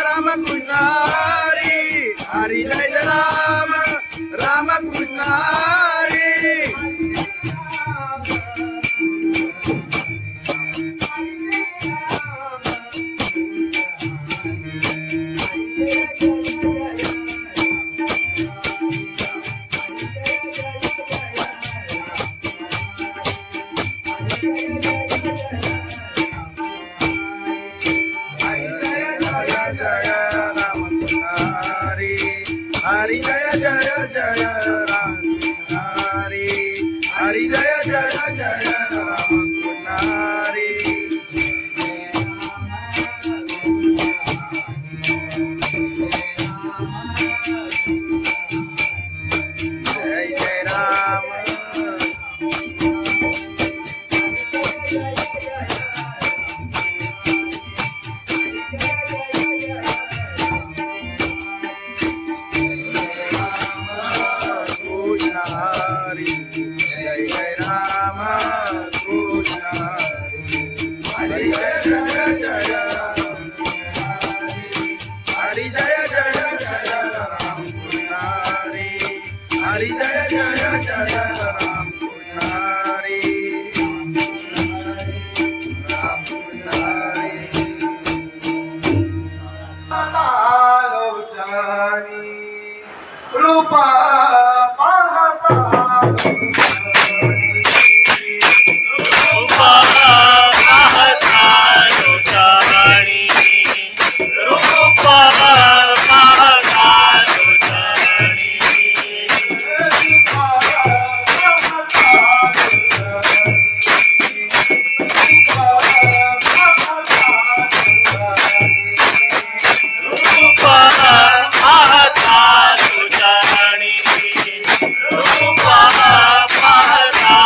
राम कृष्ण हरि हरि जय राम राम कृष्ण हरि हरि जय राम राम कृष्ण हरि हरि जय जय जय राम हरि हरि जय जय जय राम हरि जय जय राम हरि जय जय राम कृष्ण हरि जय जय जय हरि जय जय जय राम हरी जय जय जय राम कृष्ण हरी राम कृष्ण हरी आलोचनी रूपा पाहता रूपा पाहता लोचनी रूपा पाहता लोचनी रूपा पाहता लोचनी रूपा पाहता लोचनी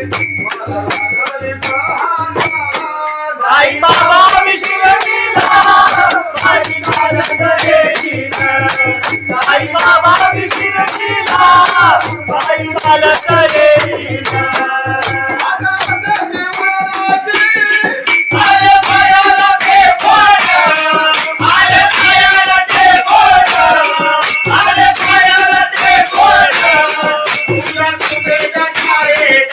मला लागले तहाना. साई बाबा विशिरडीला पायी चालत येईन. साई बाबा विशिरडीला पायी चालत येईन. आले पायाला ते बोट, आले पायाला ते बोट, आले पायाला ते बोट. तुझ्या कुबेच्या छायेत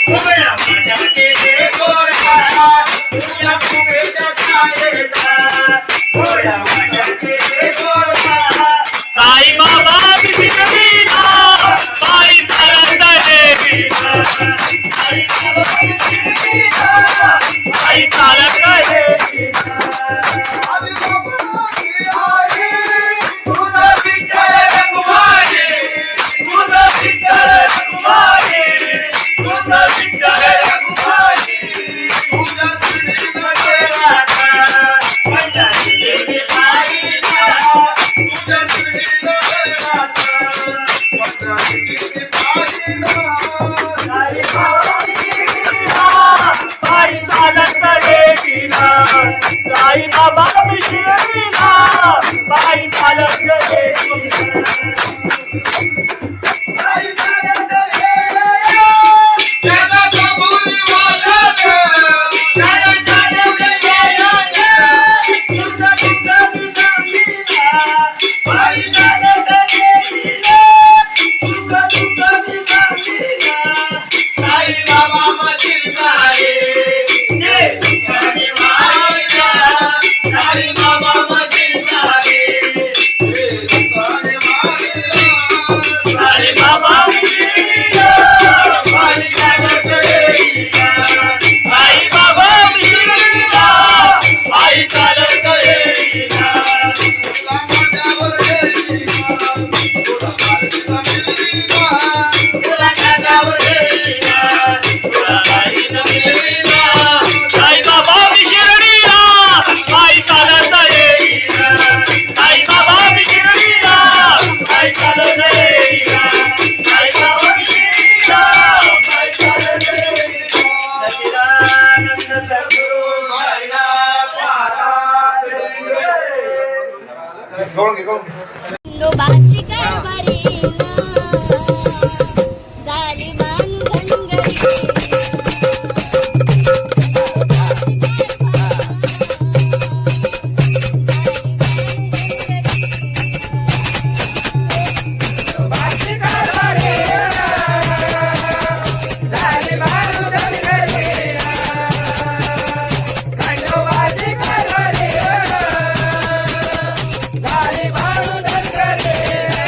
उभ्या माझ्या केले गोरा. तुझ्या कुबेच्या छायेत उभ्या माझ्या केले गोरा. साई बाबा विशिरडीला पायी चालत येईन. साई बाबा विशिरडीला पायी चालत येईन. तुझं विठ्ठल रघुमाई, तुझं विठ्ठल रघुमाई, तुझं विठ्ठल रघुमाई. तुझ्या श्रीनगरात पंढरी गेली पायीला. तुझ्या श्रीनगरात पंढरी गेली पायीला. साई बाबा विशिरडीला पायी चालत येईन. साई बाबा विशिरडीला पायी चालत येईन. पायी चालत येईन. त्याला कबुली वाजत, त्याला चालवलं येईन. तुझं तुझं विसामीला पायी चालत येईन. तुझं तुझं विसामीला. साई बाबा मशील सारे जे तुझ्याने मायला. साई बाबा मशील सारे जे तुझ्याने मायला. साई बाबा विशिरडीला पायी चालत येईन. साई बाबा विशिरडीला पायी चालत येईन. तुला माझ्यावर येईना, तुला माझ्या मिळीना. तुला कानावर येईन, तुला बाईनं मिळवीना. साई बाबा विशिरडीला पायी चालत येईन. साई बाबा विशिरडीला पायी चालत येईन. साई बाबा विशिरडीला पायी चालत येईन. सच्चिदानंद सद्गुरु साईनाथ महाराज की जय. गवळण घे, गवळण घे. खंडोबाची कारभारीन झाली बांधनगरी. झाली बाळू धनगरी.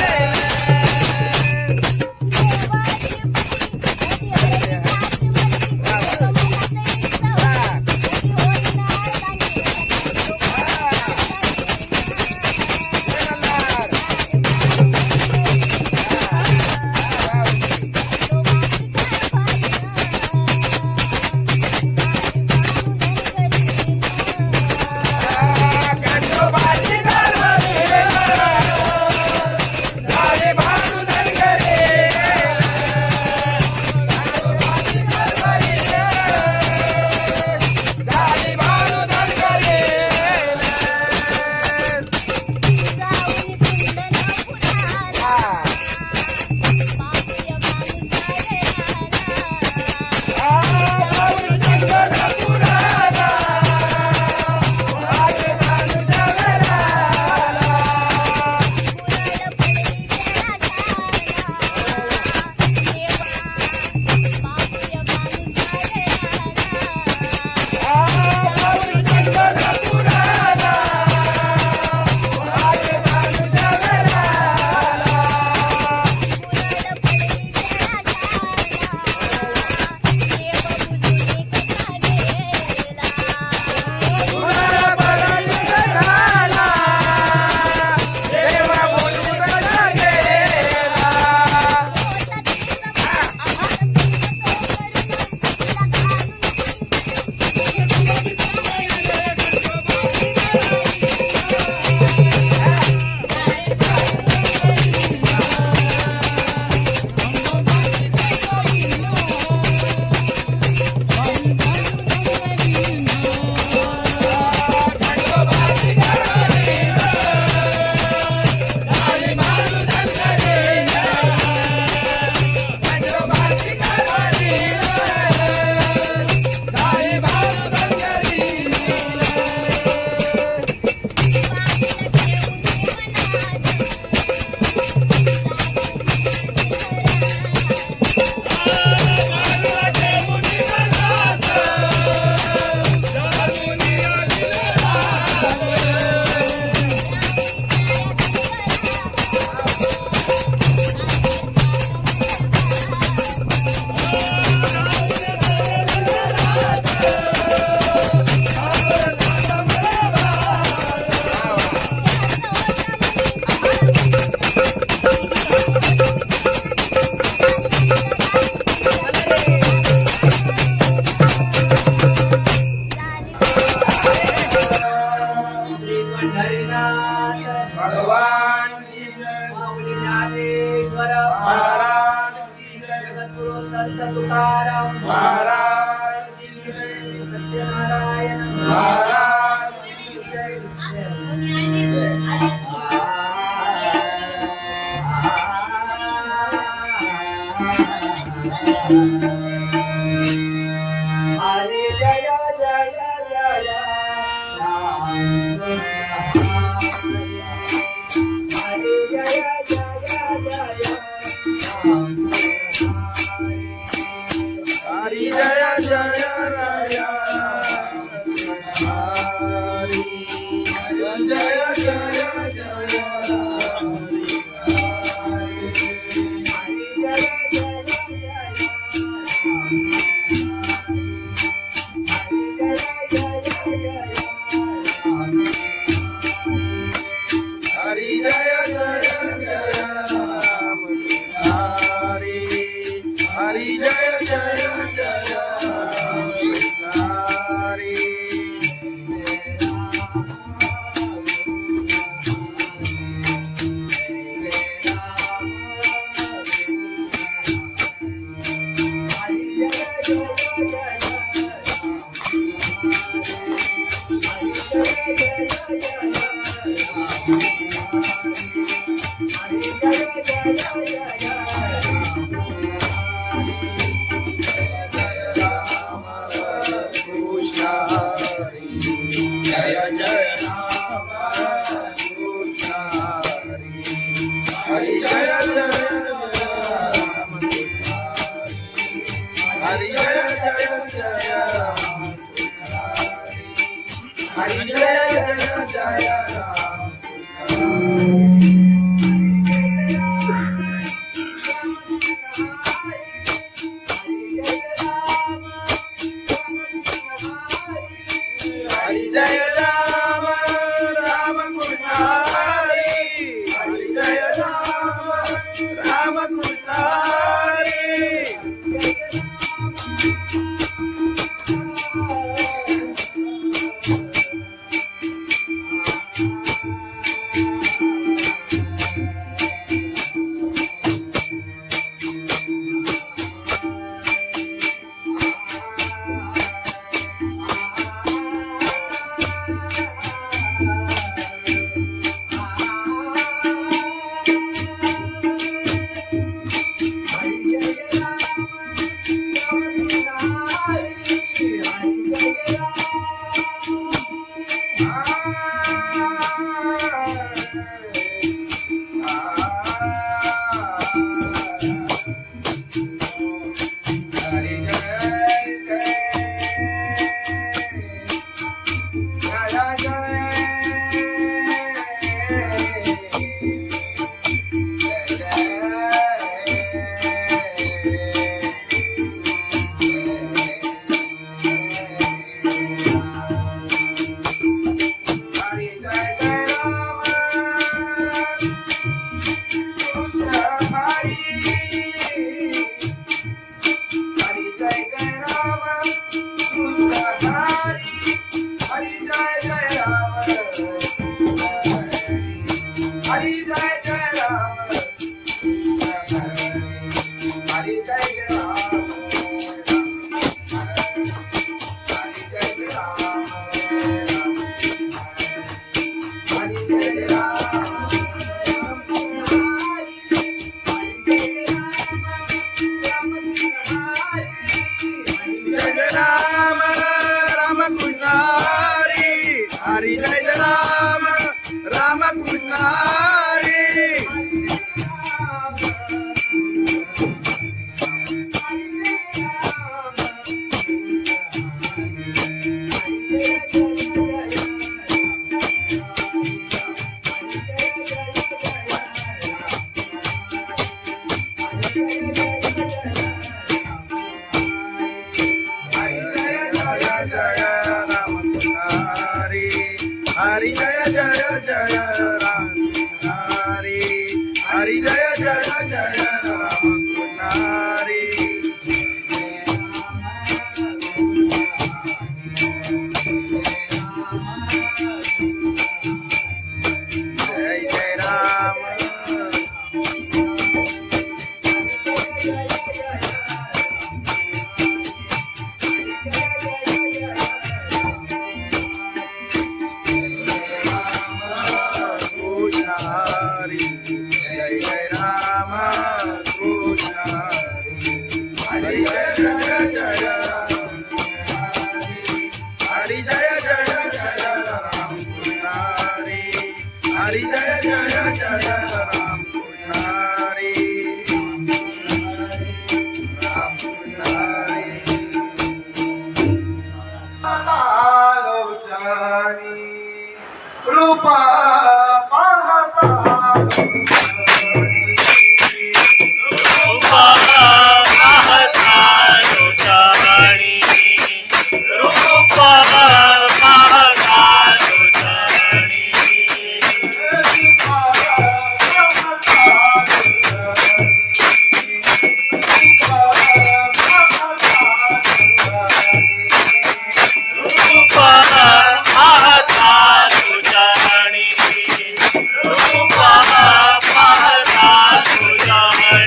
तुकाराम महाराज की जय. सत्यनारायण महाराज की जय. हरे जय जय जय राम हरे जय जय जय राम हरी जय जय राया. हरी जय जय जय हरी जय जय जय राम. हरी हरी जय जय जय राम. हरी कृष्ण हरी जय जय राम कृष्ण हरी. हरी जय जय राम कृष्ण हरी जय जय जय राम. हरी जय जय जय राम. हरी जय राम राम कृष्ण हरी. हरी जय राम राम कृष्ण हरी. हरी जय राम राम कृष्ण हरी. हरी जय जय जय राम हरी. हरी जय जय जय राम हरी. जय जय राम. पाहता रूपा पाहता लोटाणी रूपा पाहता लोटाणी रूपा पाहता लोटाणी रूपा पाहता लोटाणी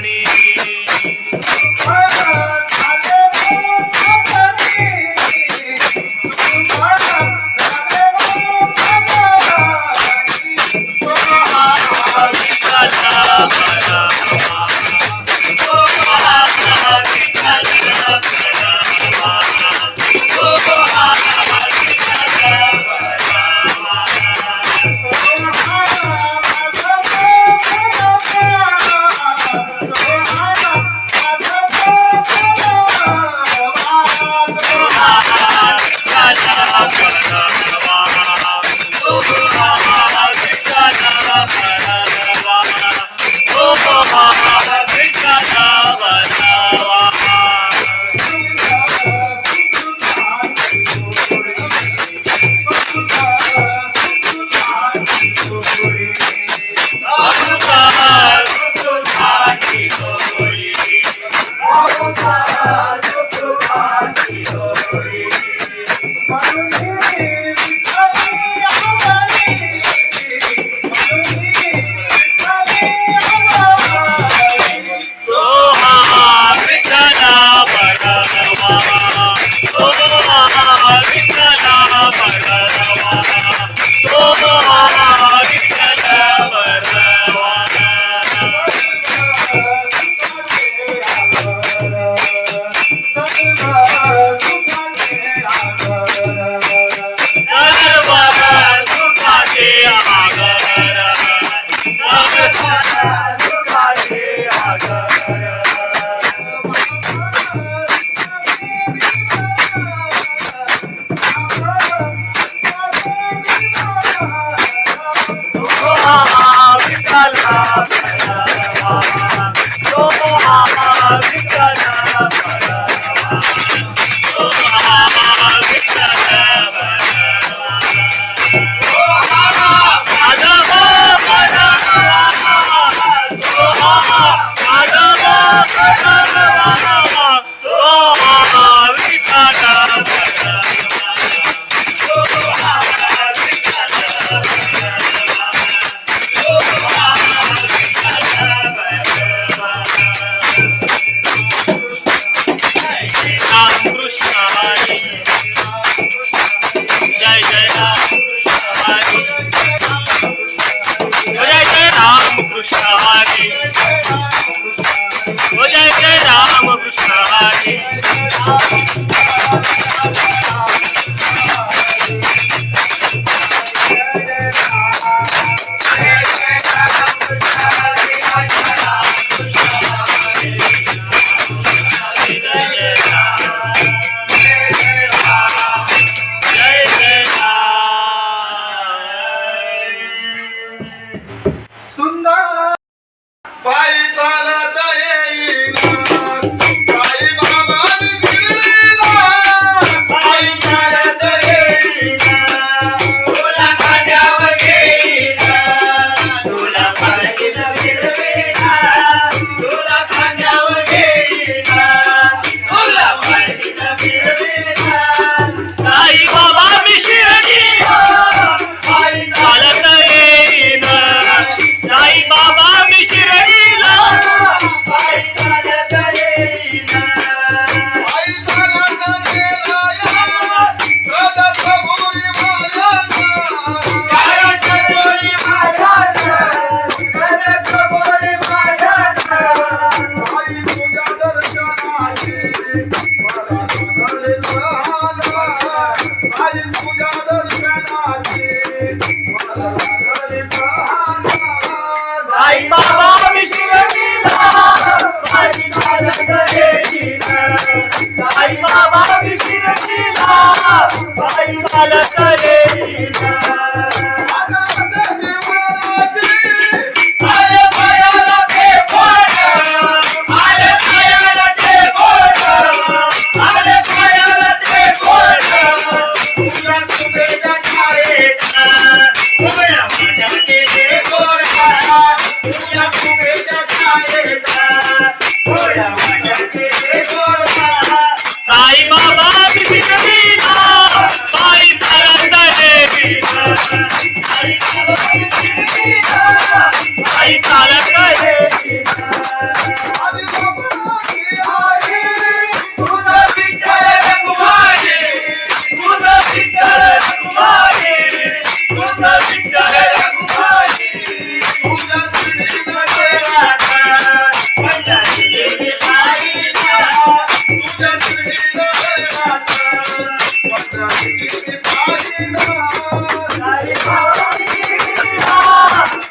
आई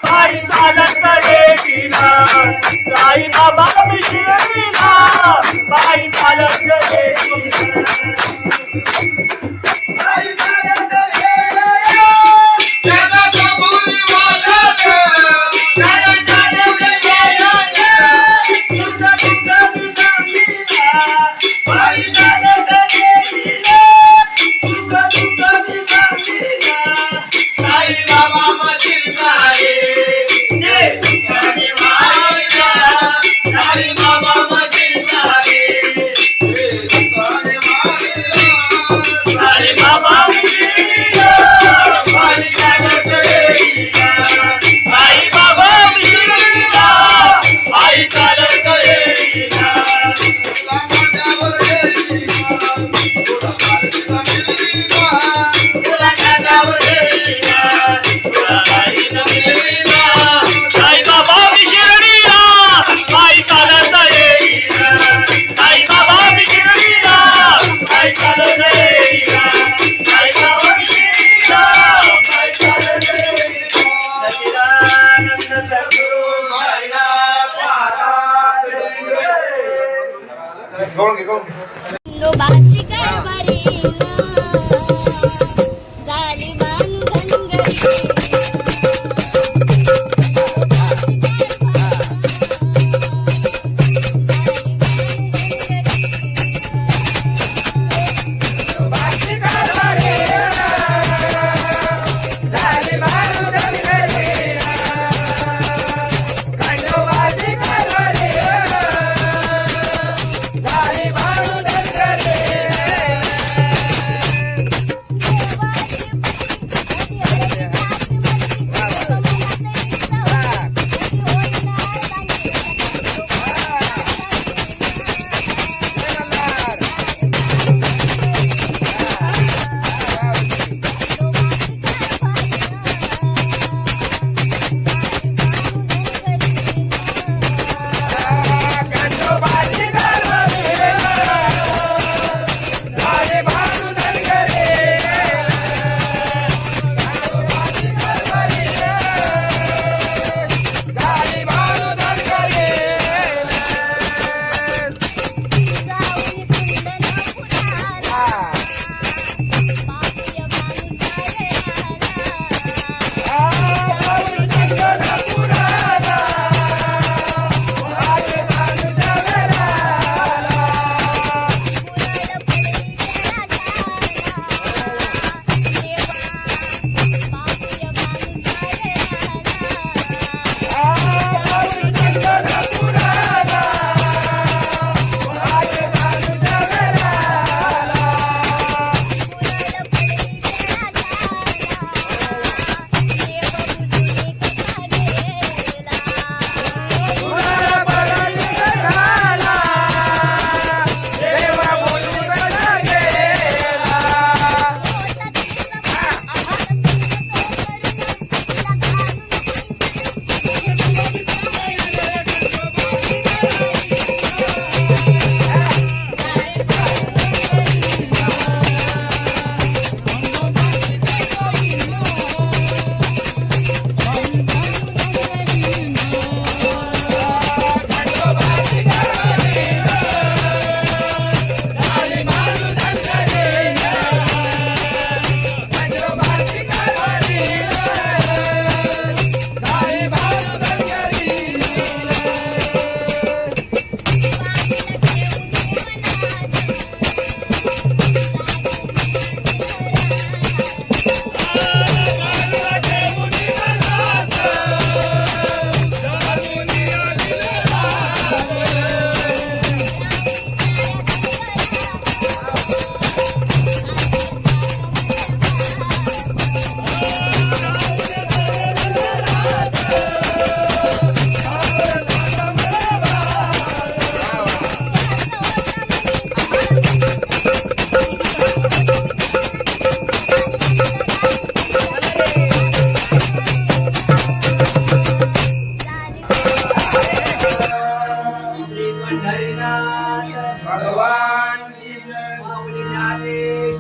साई चालत येतीला साई बाबा शिर्डीला बाई चालत येतीला लोबाची कारभारी झाली बांधन गरी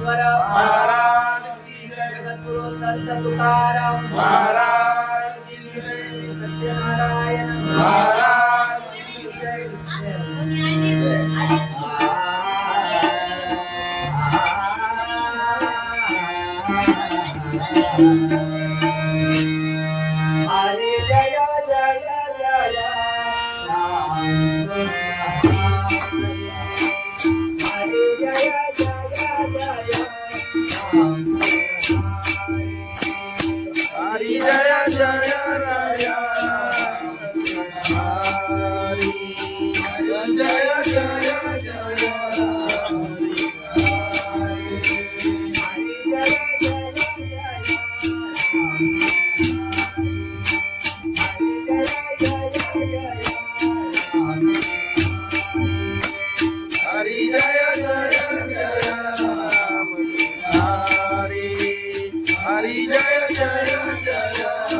ज्ञानेश्वर महाराज की जय, जगद्गुरु संत तुकाराम महाराज की जय, सत्यनारायण महाराज की जय. हरे जय जय जय राम हरे जय जय जय राम हरि जय जय राया हरि जय जय जय हरि जय जय जय राम हरि हरि जय जय जय राम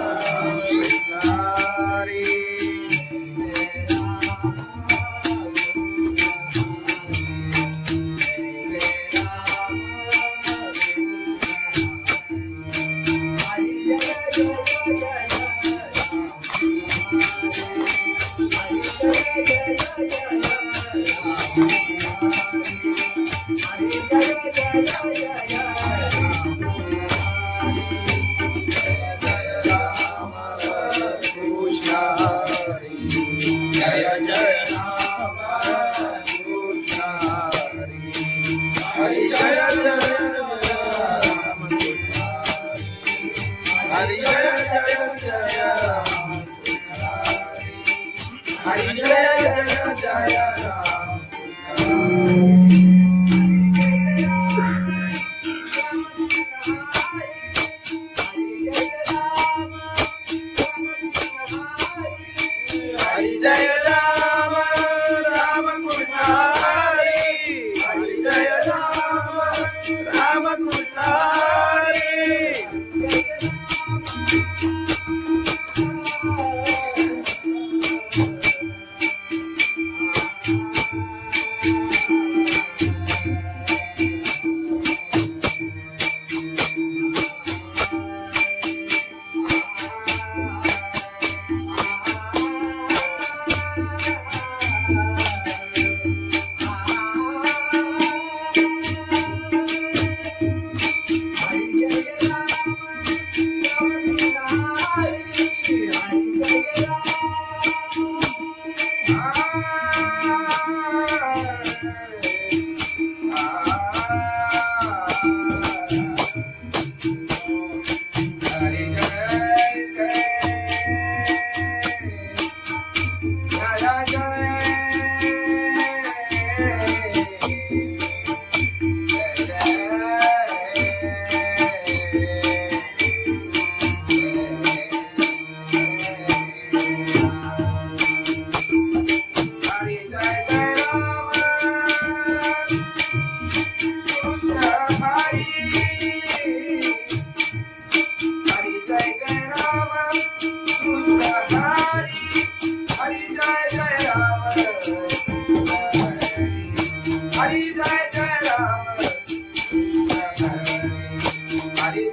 हरि जय जय राम कृष्ण हरि जय जय राम हरि जय जय जय राम हरि जय जय जय राम हरि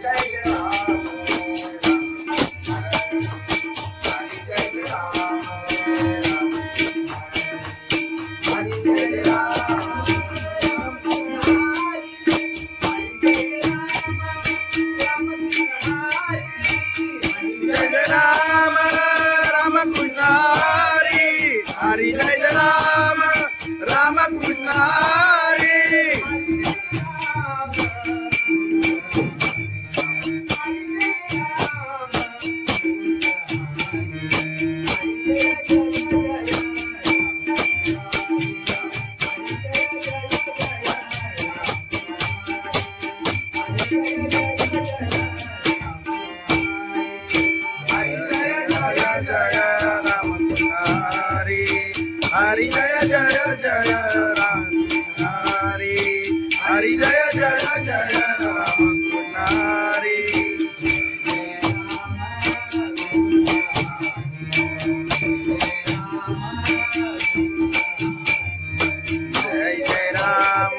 जय राम राम कृष्ण हरि हरि जय राम राम कृष्ण हरि हरि जय राम राम कृष्ण हरि हरि जय जय जय राम हरि हरि जय जय जय राम हरि जय जय राम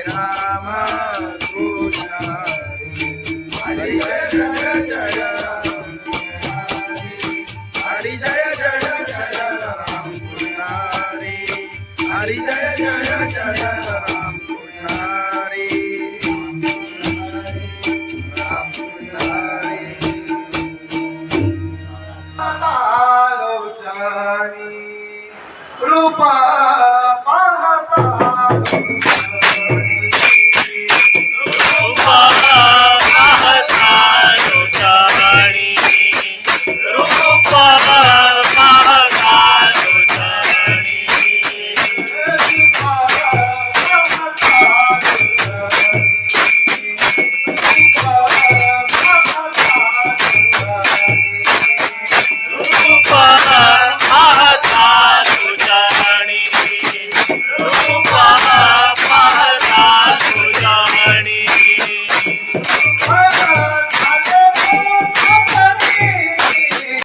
राम कृष्ण हरी जय जय जय राम हरी जय जय जय राम कृष्ण हरी हरी जय जय जय राम कृष्ण हरी राम कृष्ण हरी लोचनी रूपा पाहता